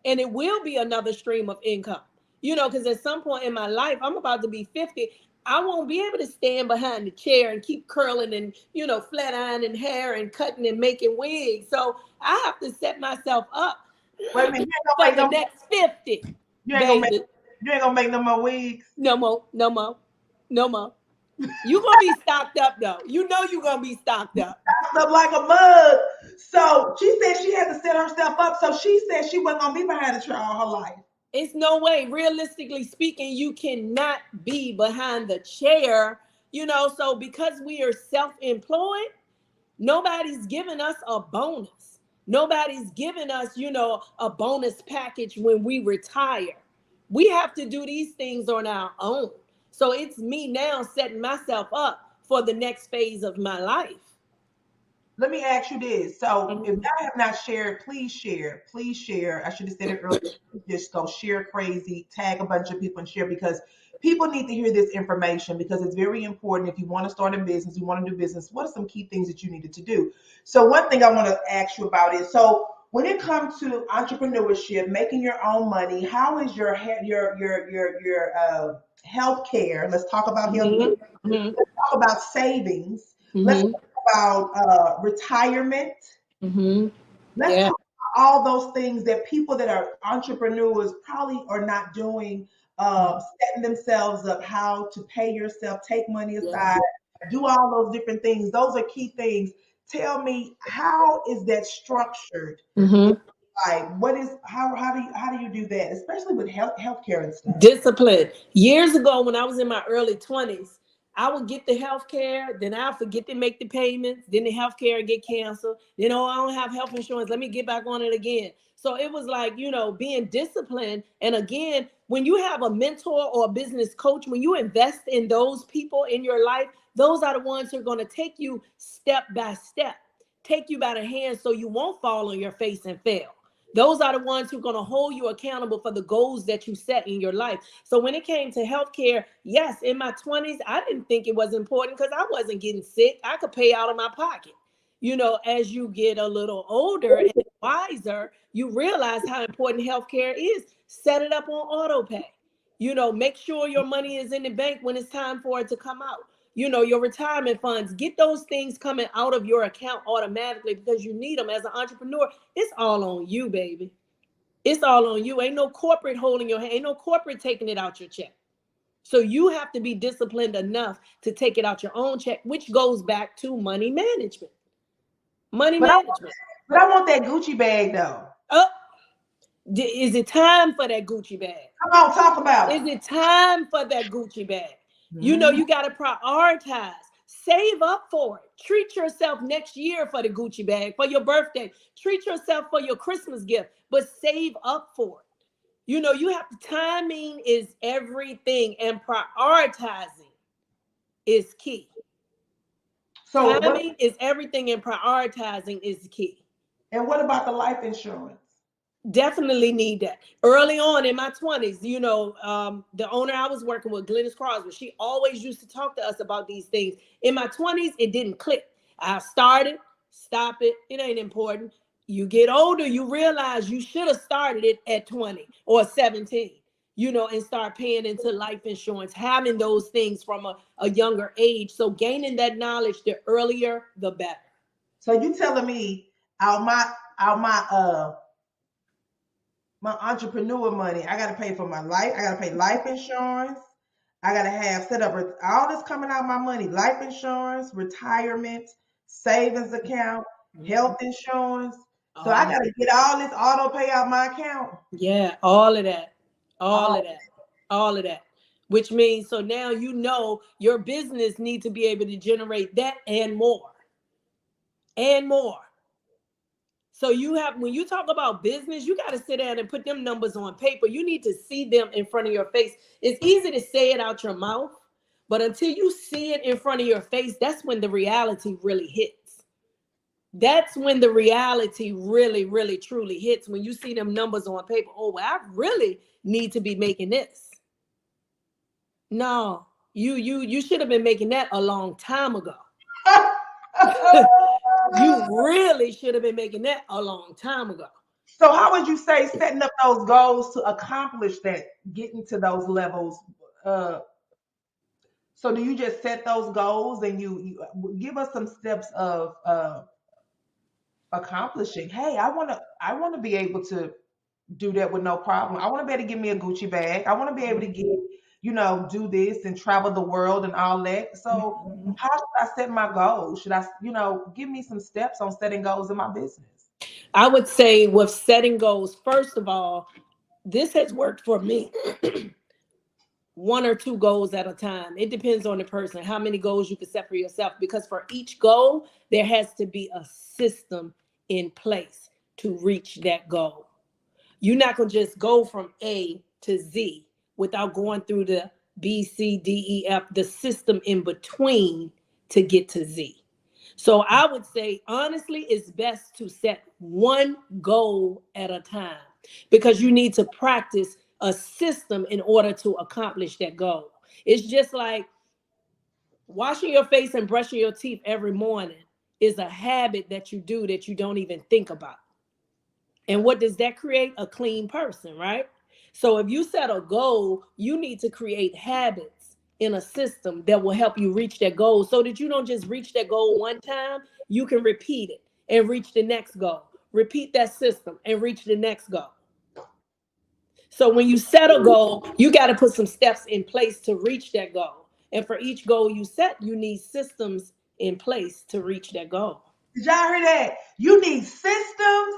Speaker 2: And it will be another stream of income, because at some point in my life, I'm about to be 50. I won't be able to stand behind the chair and keep curling and, flat ironing hair and cutting and making wigs. So I have to set myself up
Speaker 1: for
Speaker 2: the next 50.
Speaker 1: You ain't gonna make no more wigs.
Speaker 2: No more. You gonna be stocked up though. You gonna be stocked up.
Speaker 1: Stocked up like a mug. So she said she had to set herself up. So she said she wasn't gonna be behind the chair all her life.
Speaker 2: It's no way. Realistically speaking, you cannot be behind the chair, so because we are self-employed, nobody's giving us a bonus. Nobody's giving us, a bonus package when we retire. We have to do these things on our own. So it's me now setting myself up for the next phase of my life.
Speaker 1: Let me ask you this. So if y'all have not shared, please share. Please share. I should have said it earlier. Just go share crazy, tag a bunch of people and share because people need to hear this information because it's very important. If you want to start a business, you want to do business, what are some key things that you needed to do? So one thing I want to ask you about is, so when it comes to entrepreneurship, making your own money, how is your health care? Let's talk about health care. Let's talk about savings. Let's talk about retirement. Let's talk all those things that people that are entrepreneurs probably are not doing, setting themselves up, how to pay yourself, take money aside, do all those different things. Those are key things. Tell me, how is that structured?
Speaker 2: Mm-hmm.
Speaker 1: Like, what is how do you do that, especially with healthcare and stuff?
Speaker 2: Discipline. Years ago, when I was in my early 20s, I would get the health care, then I forget to make the payments, then the health care get canceled. Then, oh, I don't have health insurance. Let me get back on it again. So it was like, being disciplined. And again, when you have a mentor or a business coach, when you invest in those people in your life, those are the ones who are going to take you step by step, take you by the hand so you won't fall on your face and fail. Those are the ones who are going to hold you accountable for the goals that you set in your life. So when it came to healthcare, yes, in my 20s, I didn't think it was important because I wasn't getting sick. I could pay out of my pocket. As you get a little older and wiser, you realize how important healthcare is. Set it up on auto pay. Make sure your money is in the bank when it's time for it to come out. Your retirement funds, get those things coming out of your account automatically because you need them as an entrepreneur. It's all on you, baby. It's all on you. Ain't no corporate holding your hand. Ain't no corporate taking it out your check. So you have to be disciplined enough to take it out your own check, which goes back to money management. Money management.
Speaker 1: But I want that Gucci bag though.
Speaker 2: Oh, is it time for that Gucci bag?
Speaker 1: Come on, talk about it.
Speaker 2: Is it time for that Gucci bag? You got to prioritize. Save up for it. Treat yourself next year for the Gucci bag, for your birthday. Treat yourself for your Christmas gift, but save up for it. You have timing is everything, and prioritizing is key. So timing is everything, and prioritizing is key.
Speaker 1: And what about the life insurance?
Speaker 2: Definitely need that. Early on in my 20s, the owner I was working with, Glennis Crosby, she always used to talk to us about these things. In my 20s, it didn't click. I started, stop it. It ain't important. You get older, you realize you should have started it at 20 or 17, and start paying into life insurance, having those things from a younger age. So gaining that knowledge, the earlier, the better.
Speaker 1: So you telling me my entrepreneur money, I got to pay for my life. I got to pay life insurance. I got to have set up all this coming out of my money, life insurance, retirement, savings account, health insurance. So I got to get all this auto pay out my account.
Speaker 2: Yeah, all of that. All of that. Which means, so now your business needs to be able to generate that and more. And more. So when you talk about business, you got to sit down and put them numbers on paper. You need to see them in front of your face. It's easy to say it out your mouth, but until you see it in front of your face, that's when the reality really hits. That's when the reality really, really, truly hits. When you see them numbers on paper, oh, well, I really need to be making this. No, you should have been making that a long time ago. You really should have been making that a long time ago.
Speaker 1: So how would you say setting up those goals to accomplish that, getting to those levels? So do you just set those goals and you give us some steps of accomplishing? Hey, I want to be able to do that with no problem. I want to be able to give me a Gucci bag. I want to be able to get, do this and travel the world and all that. So how should I set my goals? Should I, give me some steps on setting goals in my business?
Speaker 2: I would say with setting goals, first of all, this has worked for me. 1 or 2 goals at a time. It depends on the person, how many goals you can set for yourself, because for each goal, there has to be a system in place to reach that goal. You're not going to just go from A to Z without going through the B, C, D, E, F, the system in between to get to Z. So I would say, honestly, it's best to set one goal at a time, because you need to practice a system in order to accomplish that goal. It's just like washing your face and brushing your teeth every morning is a habit that you do that you don't even think about. And what does that create? A clean person, right? So if you set a goal, you need to create habits in a system that will help you reach that goal, so that you don't just reach that goal one time, you can repeat it and reach the next goal. repeat that system and reach the next goal. So when you set a goal, you got to put some steps in place to reach that goal. And for each goal you set, you need systems in place to reach that goal.
Speaker 1: Did y'all hear that? You need systems.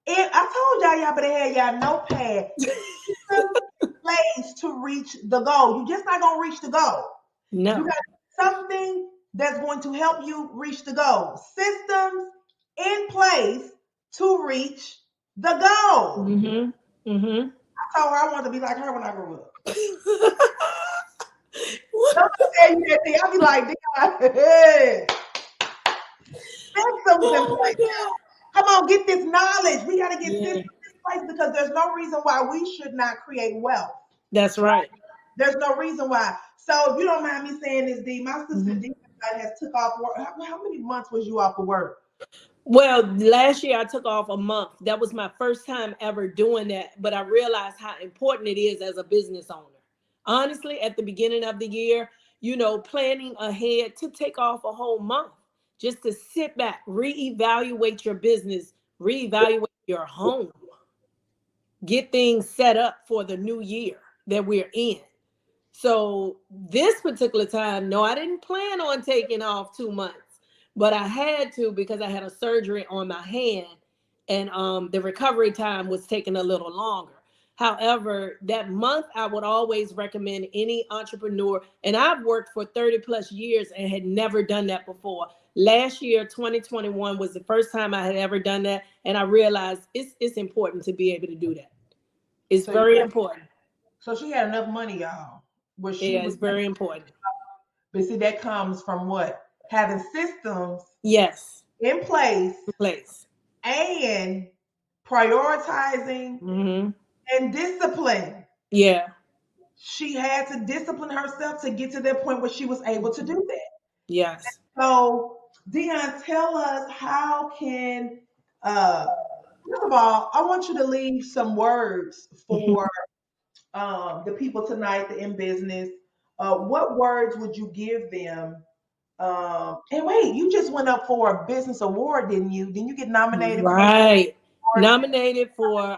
Speaker 1: And I told y'all better have y'all notepad. Systems in place to reach the goal. You're just not gonna reach the goal.
Speaker 2: No.
Speaker 1: You got something that's going to help you reach the goal. Systems in place to reach the goal.
Speaker 2: Mm-hmm. Mm-hmm.
Speaker 1: I told her I wanted to be like her when I grew up.
Speaker 2: What?
Speaker 1: Don't tell you that thing. I'll be like, hey. Systems in
Speaker 2: Oh my
Speaker 1: place.
Speaker 2: God.
Speaker 1: Come on, get this knowledge. We got to get
Speaker 2: Yeah.
Speaker 1: systems in place because there's no reason why we should not create wealth.
Speaker 2: That's right.
Speaker 1: There's no reason why. So if you don't mind me saying this, D, my sister
Speaker 2: Mhm.
Speaker 1: D has took off work. How many months was you off of work?
Speaker 2: Well, last year I took off a month. That was my first time ever doing that, but I realized how important it is as a business owner. Honestly, at the beginning of the year, planning ahead to take off a whole month just to sit back, reevaluate your business, reevaluate your home, get things set up for the new year that we're in. So this particular time, no, I didn't plan on taking off 2 months, but I had to because I had a surgery on my hand, and the recovery time was taking a little longer. However, that month I would always recommend any entrepreneur, and I've worked for 30 plus years and had never done that before. Last year, 2021, was the first time I had ever done that, and I realized it's important to be able to do that. It's
Speaker 1: So
Speaker 2: very important.
Speaker 1: so she had enough money, y'all. Where she
Speaker 2: Yeah,
Speaker 1: was,
Speaker 2: it's very important.
Speaker 1: but see, that comes from what? Having systems
Speaker 2: Yes,
Speaker 1: in place
Speaker 2: place.
Speaker 1: and prioritizing
Speaker 2: Hmm.
Speaker 1: and discipline.
Speaker 2: Yeah.
Speaker 1: She had to discipline herself to get to that point where she was able to do that.
Speaker 2: Yes.
Speaker 1: So, Dion, tell us how can, uh, first of all, I want you to leave some words for the people tonight, the in business. What words would you give them? And wait, you just went up for a business award, didn't you? Didn't you get nominated for an
Speaker 2: Right.
Speaker 1: award?
Speaker 2: Nominated for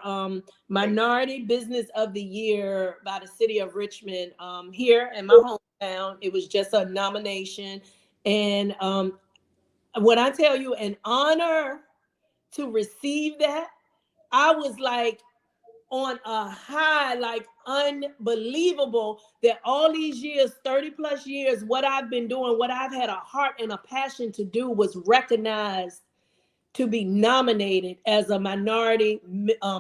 Speaker 2: Minority Business of the Year by the city of Richmond. Here in my hometown, it was just a nomination. And when I tell you an honor to receive that, I was like on a high, like unbelievable that all these years, 30 plus years, what I've been doing, what I've had a heart and a passion to do was recognized to be nominated as a Minority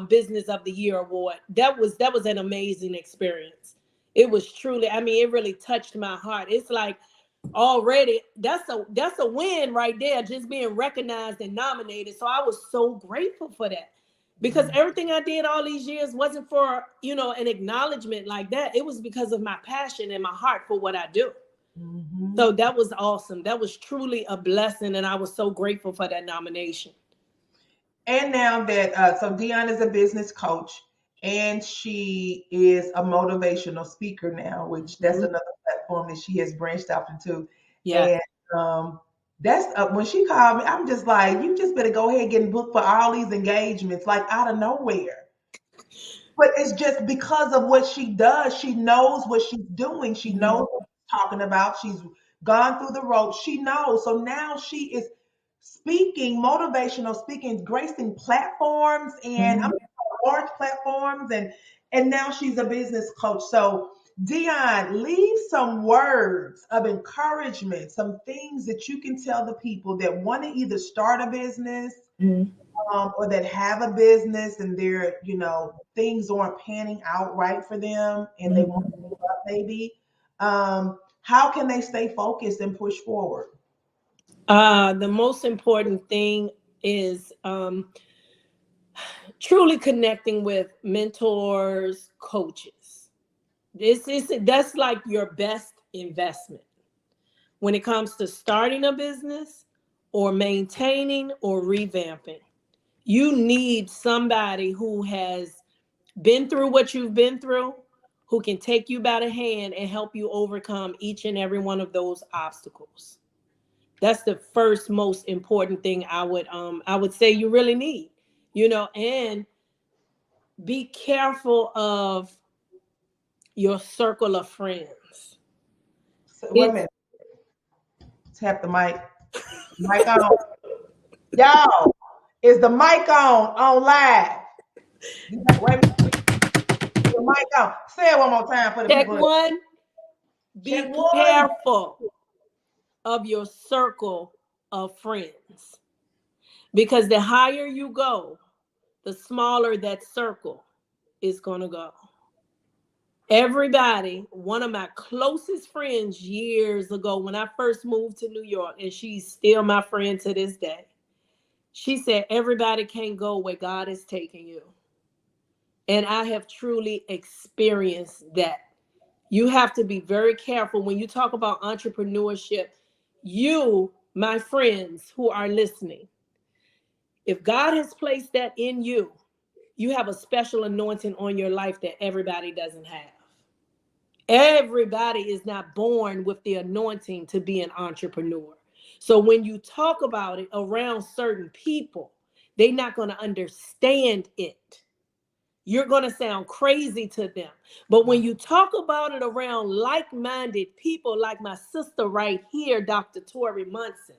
Speaker 2: Business of the Year award. That was an amazing experience. It was truly, I mean, it really touched my heart. It's like already that's a win right there, just being recognized and nominated. So I was so grateful for that because everything I did all these years wasn't for an acknowledgement like that. It was because of my passion and my heart for what I do.
Speaker 1: Mhm.
Speaker 2: So that was awesome. That was truly a blessing, and I was so grateful for that nomination.
Speaker 1: And now that so Dion is a business coach and she is a motivational speaker now, which that's
Speaker 2: Mhm.
Speaker 1: another platform that she has branched out into.
Speaker 2: Yeah.
Speaker 1: And that's when she called me, I'm just like, you just better go ahead and get booked for all these engagements, like out of nowhere. But it's just because of what she does. She knows what she's doing. She knows what she's talking about. She's gone through the ropes. She knows. So now she is speaking, motivational speaking, gracing platforms, and I'm
Speaker 2: Mhm.
Speaker 1: large platforms, and now she's a business coach. So Dion, leave some words of encouragement, some things that you can tell the people that want to either start a business
Speaker 2: Mhm.
Speaker 1: or that have a business and their, things aren't panning out right for them and they want to
Speaker 2: Mhm.
Speaker 1: give up maybe. How can they stay focused and push forward?
Speaker 2: The most important thing is truly connecting with mentors, coaches. That's like your best investment when it comes to starting a business or maintaining or revamping. You need somebody who has been through what you've been through, who can take you by the hand and help you overcome each and every one of those obstacles. That's the first most important thing I would say you really need. and be careful of your circle of friends.
Speaker 1: So, wait a minute. Tap the mic. Mic on. Y'all, is the mic on live? Wait a minute. The mic on. Say it one more time for the
Speaker 2: Check
Speaker 1: people.
Speaker 2: one. Be
Speaker 1: Check one.
Speaker 2: careful of your circle of friends. Because the higher you go, the smaller that circle is going to go. Everybody, one of my closest friends years ago, when I first moved to New York, and she's still my friend to this day, she said, everybody can't go where God is taking you. And I have truly experienced that. You have to be very careful when you talk about entrepreneurship. You, my friends who are listening, if God has placed that in you, you have a special anointing on your life that everybody doesn't have. Everybody is not born with the anointing to be an entrepreneur. So when you talk about it around certain people, they're not going to understand it. You're going to sound crazy to them. But when you talk about it around like-minded people, like my sister right here, Dr. Tori Munson,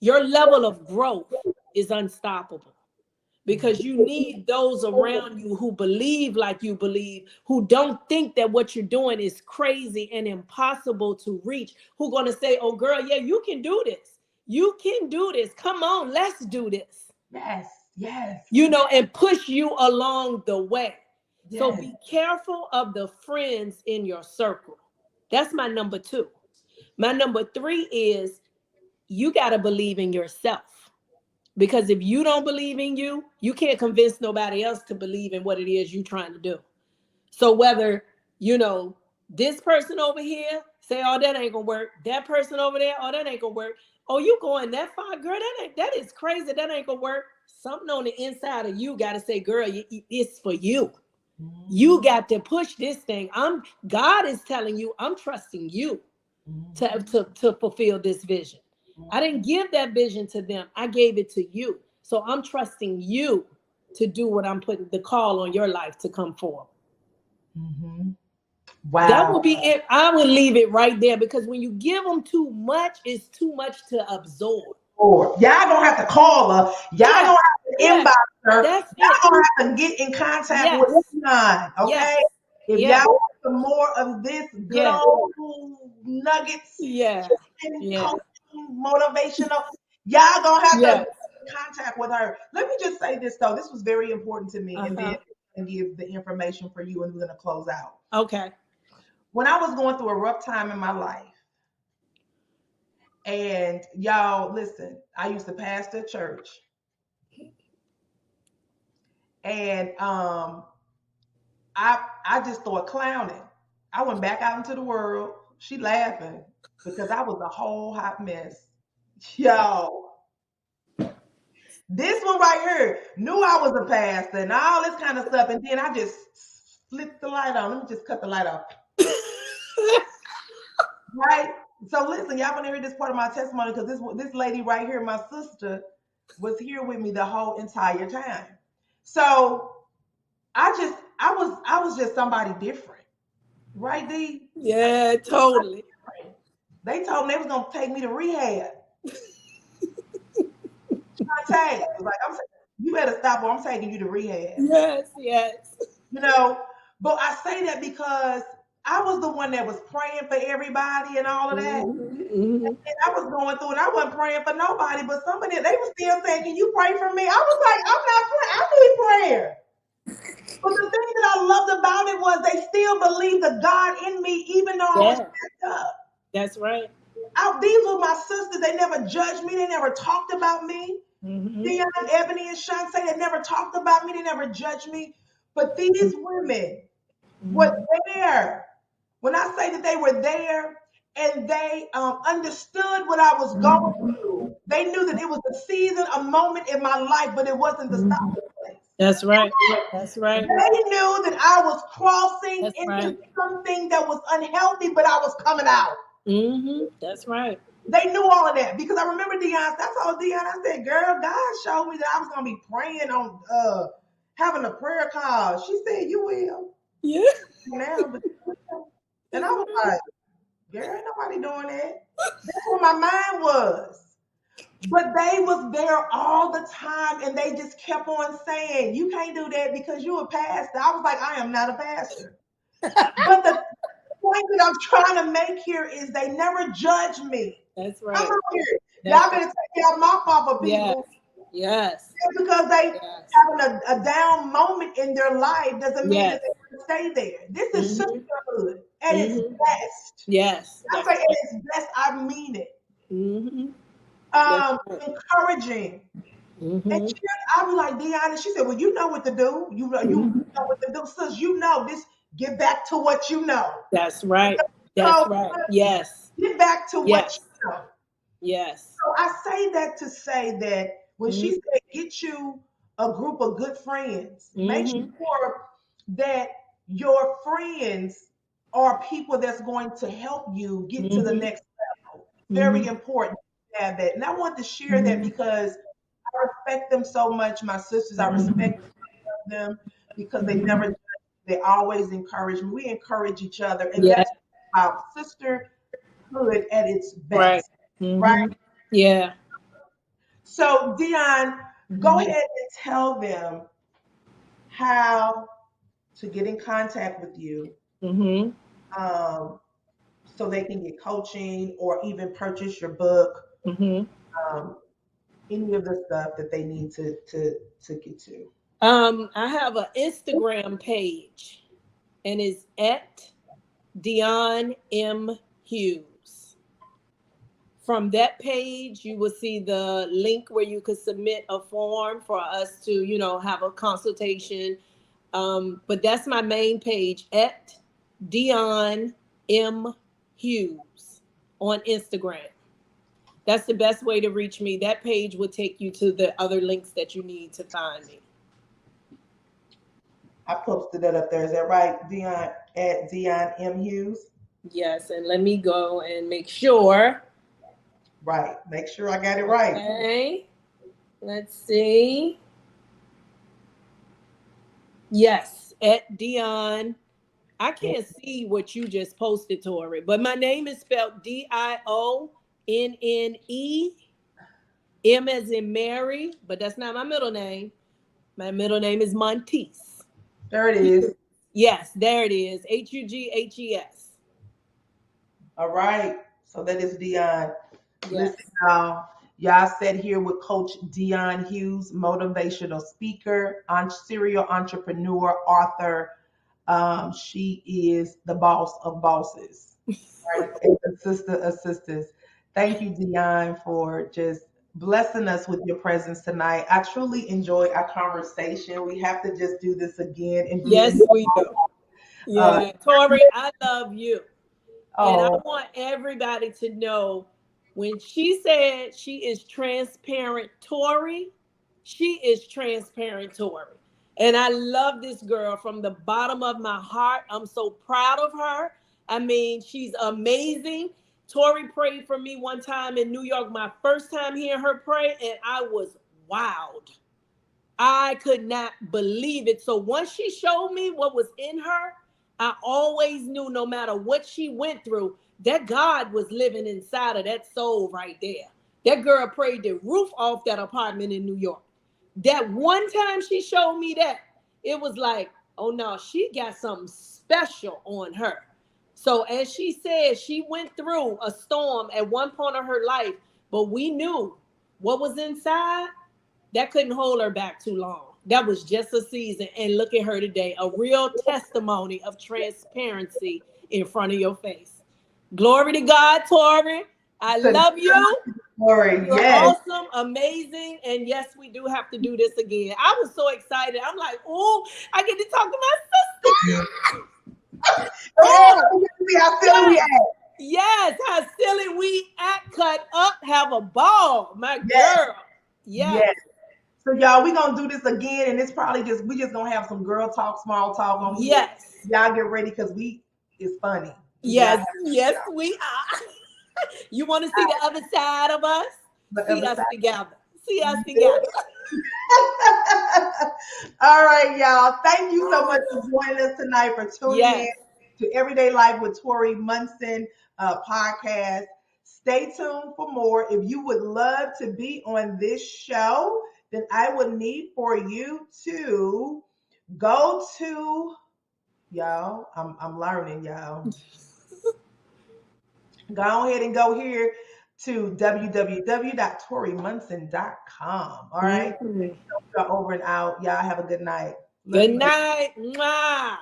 Speaker 2: your level of growth is unstoppable. Because you need those around you who believe like you believe, who don't think that what you're doing is crazy and impossible to reach, who are going to say, oh, girl, yeah, you can do this. You can do this. Come on, let's do this.
Speaker 1: Yes, yes.
Speaker 2: And push you along the way. Yes. So be careful of the friends in your circle. That's my number 2. My number 3 is you got to believe in yourself. Because if you don't believe in you, you can't convince nobody else to believe in what it is you're trying to do. So whether, this person over here say, oh, that ain't gonna work. That person over there, oh, that ain't gonna work. Oh, you going that far, girl, that is crazy. That ain't gonna work. Something on the inside of you got to say, girl, it's for you. You got to push this thing. God is telling you, I'm trusting you to fulfill this vision. I didn't give that vision to them. I gave it to you. So I'm trusting you to do what I'm putting the call on your life to come forward.
Speaker 1: Mm-hmm. Wow.
Speaker 2: That would be it. I would leave it right there because when you give them too much, it's too much to absorb.
Speaker 1: Y'all gonna have to call her. Y'all gonna have to inbox her. Y'all gonna have to get in contact with John. Okay. If y'all want some more of this good old nuggets, motivational, y'all gonna have to get in contact with her. Let me just say this though. This was very important to me, and then give the information for you, and we're gonna close out.
Speaker 2: Okay.
Speaker 1: When I was going through a rough time in my life, and y'all listen, I used to pastor a church, and I just started clowning. I went back out into the world. She laughing because I was a whole hot mess. Y'all, this one right here knew I was a pastor and all this kind of stuff, and then I just flipped the light on. Let me just cut the light off. Right? So listen, y'all want to hear this part of my testimony because this lady right here, my sister, was here with me the whole entire time. So I was just somebody different, right, D?
Speaker 2: Yeah, totally.
Speaker 1: They told me they was gonna take me to rehab. I was like, you better stop or I'm taking you to rehab.
Speaker 2: Yes.
Speaker 1: But I say that because I was the one that was praying for everybody and all of that. Mm-hmm. And I was going through and I wasn't praying for nobody, but somebody, they were still saying, can you pray for me? I was like, I'm not praying. I need prayer. But the thing that I loved about it was they still believed the God in me, even though I was messed up.
Speaker 2: That's right.
Speaker 1: These were my sisters. They never judged me. They never talked about me. Mm-hmm. Dion, Ebony, and Shantae, they never talked about me. They never judged me. But these women were there. When I say that they were there and they understood what I was going through, they knew that it was a season, a moment in my life, but it wasn't the stopping place.
Speaker 2: That's right. That's right.
Speaker 1: They knew that I was crossing into something that was unhealthy, but I was coming out.
Speaker 2: Mm-hmm. That's right.
Speaker 1: They knew all of that because I remember Dion. That's all Dion. I said, "Girl, God showed me that I was gonna be praying on having a prayer call." She said, "You will
Speaker 2: Yeah.
Speaker 1: now," and I was like, "Girl, ain't nobody doing that." That's where my mind was. But they was there all the time, and they just kept on saying, "You can't do that because you're a pastor." I was like, "I am not a pastor." But the point that I'm trying to make here is they never judge me.
Speaker 2: That's
Speaker 1: Come
Speaker 2: right.
Speaker 1: on here.
Speaker 2: That's
Speaker 1: Y'all better take y'all mouth off of
Speaker 2: yes.
Speaker 1: people.
Speaker 2: Yes.
Speaker 1: Just because they
Speaker 2: Yes.
Speaker 1: having a down moment in their life doesn't mean
Speaker 2: Yes.
Speaker 1: that they can stay there. This is
Speaker 2: Mm-hmm.
Speaker 1: sisterhood at its
Speaker 2: Mm-hmm.
Speaker 1: best.
Speaker 2: Yes.
Speaker 1: I
Speaker 2: That's
Speaker 1: say at
Speaker 2: right.
Speaker 1: its best, I mean it.
Speaker 2: Mm-hmm. That's right.
Speaker 1: Encouraging. And
Speaker 2: Mm-hmm.
Speaker 1: I'll be like, Deanna, and she said, "Well, you know what to do. You know
Speaker 2: Mm-hmm.
Speaker 1: what to do. Sis, you know this. Get back to what you know."
Speaker 2: That's right. That's
Speaker 1: So
Speaker 2: right. Yes.
Speaker 1: get back to what
Speaker 2: Yes.
Speaker 1: you know.
Speaker 2: Yes.
Speaker 1: So I say that to say that when she
Speaker 2: Mm-hmm.
Speaker 1: said get you a group of good friends, make
Speaker 2: Mm-hmm.
Speaker 1: sure that your friends are people that's going to help you get to the
Speaker 2: Mm-hmm.
Speaker 1: next level. Very
Speaker 2: Mm-hmm.
Speaker 1: important to have that. And I want to share that
Speaker 2: Mm-hmm.
Speaker 1: because I respect them so much. My sisters, I
Speaker 2: Mm-hmm.
Speaker 1: respect them because they never, they always encourage me. We encourage each other. And
Speaker 2: Yeah.
Speaker 1: that's about sisterhood at its
Speaker 2: Right.
Speaker 1: best, right?
Speaker 2: Mm-hmm. Yeah.
Speaker 1: So, Dion, go
Speaker 2: Mm-hmm.
Speaker 1: ahead and tell them how to get in contact with you
Speaker 2: Mm-hmm.
Speaker 1: um, so they can get coaching or even purchase your book,
Speaker 2: Mm-hmm.
Speaker 1: um, any of the stuff that they need to get to.
Speaker 2: I have an Instagram page and it's at Dion M. Hughes. From that page, you will see the link where you could submit a form for us to, have a consultation. But that's my main page at Dion M. Hughes on Instagram. That's the best way to reach me. That page will take you to the other links that you need to find me.
Speaker 1: I posted that up there. Is that right, Dion? At Dion M. Hughes?
Speaker 2: Yes, and let me go and make sure.
Speaker 1: Right. Make sure I got it right.
Speaker 2: Okay, let's see. Yes, at Dion. I can't see what you just posted, Tori, but my name is spelled Dionneme, M as in Mary, but that's not my middle name. My middle name is Monteith.
Speaker 1: There it is.
Speaker 2: Yes, there it is. Hughes.
Speaker 1: All right. So that is Dion.
Speaker 2: Yes.
Speaker 1: Listen, y'all sat here with Coach Dion Hughes, motivational speaker, serial entrepreneur, author. She is the boss of bosses, right? And assistants. Thank you, Dion, for just blessing us with your presence tonight. I truly enjoyed our conversation. We have to just do this again and do
Speaker 2: Yes,
Speaker 1: it.
Speaker 2: we do. Yeah. Tori, I love you. And I
Speaker 1: Oh,
Speaker 2: want everybody to know when she said she is transparent Tori, she is transparent Tori. And I love this girl from the bottom of my heart. I'm so proud of her. I mean, she's amazing. Tori prayed for me one time in New York, my first time hearing her pray, and I was wowed. I could not believe it. So once she showed me what was in her, I always knew no matter what she went through, that God was living inside of that soul right there. That girl prayed the roof off that apartment in New York. That one time she showed me that, it was like, oh no, she got something special on her. So as she said, she went through a storm at one point of her life, but we knew what was inside that couldn't hold her back too long. That was just a season. And look at her today, a real testimony of transparency in front of your face. Glory to God, Tori. I love you.
Speaker 1: Lori,
Speaker 2: You're
Speaker 1: yes.
Speaker 2: awesome, amazing. And yes, we do have to do this again. I was so excited. I'm like, oh, I get to talk to my sister.
Speaker 1: Oh, see how silly we act.
Speaker 2: Yes, how silly we act, cut up, have a ball. My
Speaker 1: Yes.
Speaker 2: girl. Yes.
Speaker 1: Yes. So y'all, we gonna do this again, and it's probably we just gonna have some girl talk, small talk on here.
Speaker 2: Yes.
Speaker 1: Y'all get ready because it's funny.
Speaker 2: Yes, we are. You want to see the other side of us?
Speaker 1: The
Speaker 2: See
Speaker 1: other
Speaker 2: us
Speaker 1: side.
Speaker 2: together. See us together.
Speaker 1: All right, y'all. Thank you so much for joining us tonight, for tuning in
Speaker 2: Yes.
Speaker 1: to Everyday Life with Tori Munson podcast. Stay tuned for more. If you would love to be on this show, then I would need for you to go to, y'all, I'm learning, y'all. Go ahead and go here to www.torimunson.com. All right.
Speaker 2: Mhm.
Speaker 1: Go over and out. Y'all have a good night. Love
Speaker 2: Good
Speaker 1: you.
Speaker 2: night. Mwah.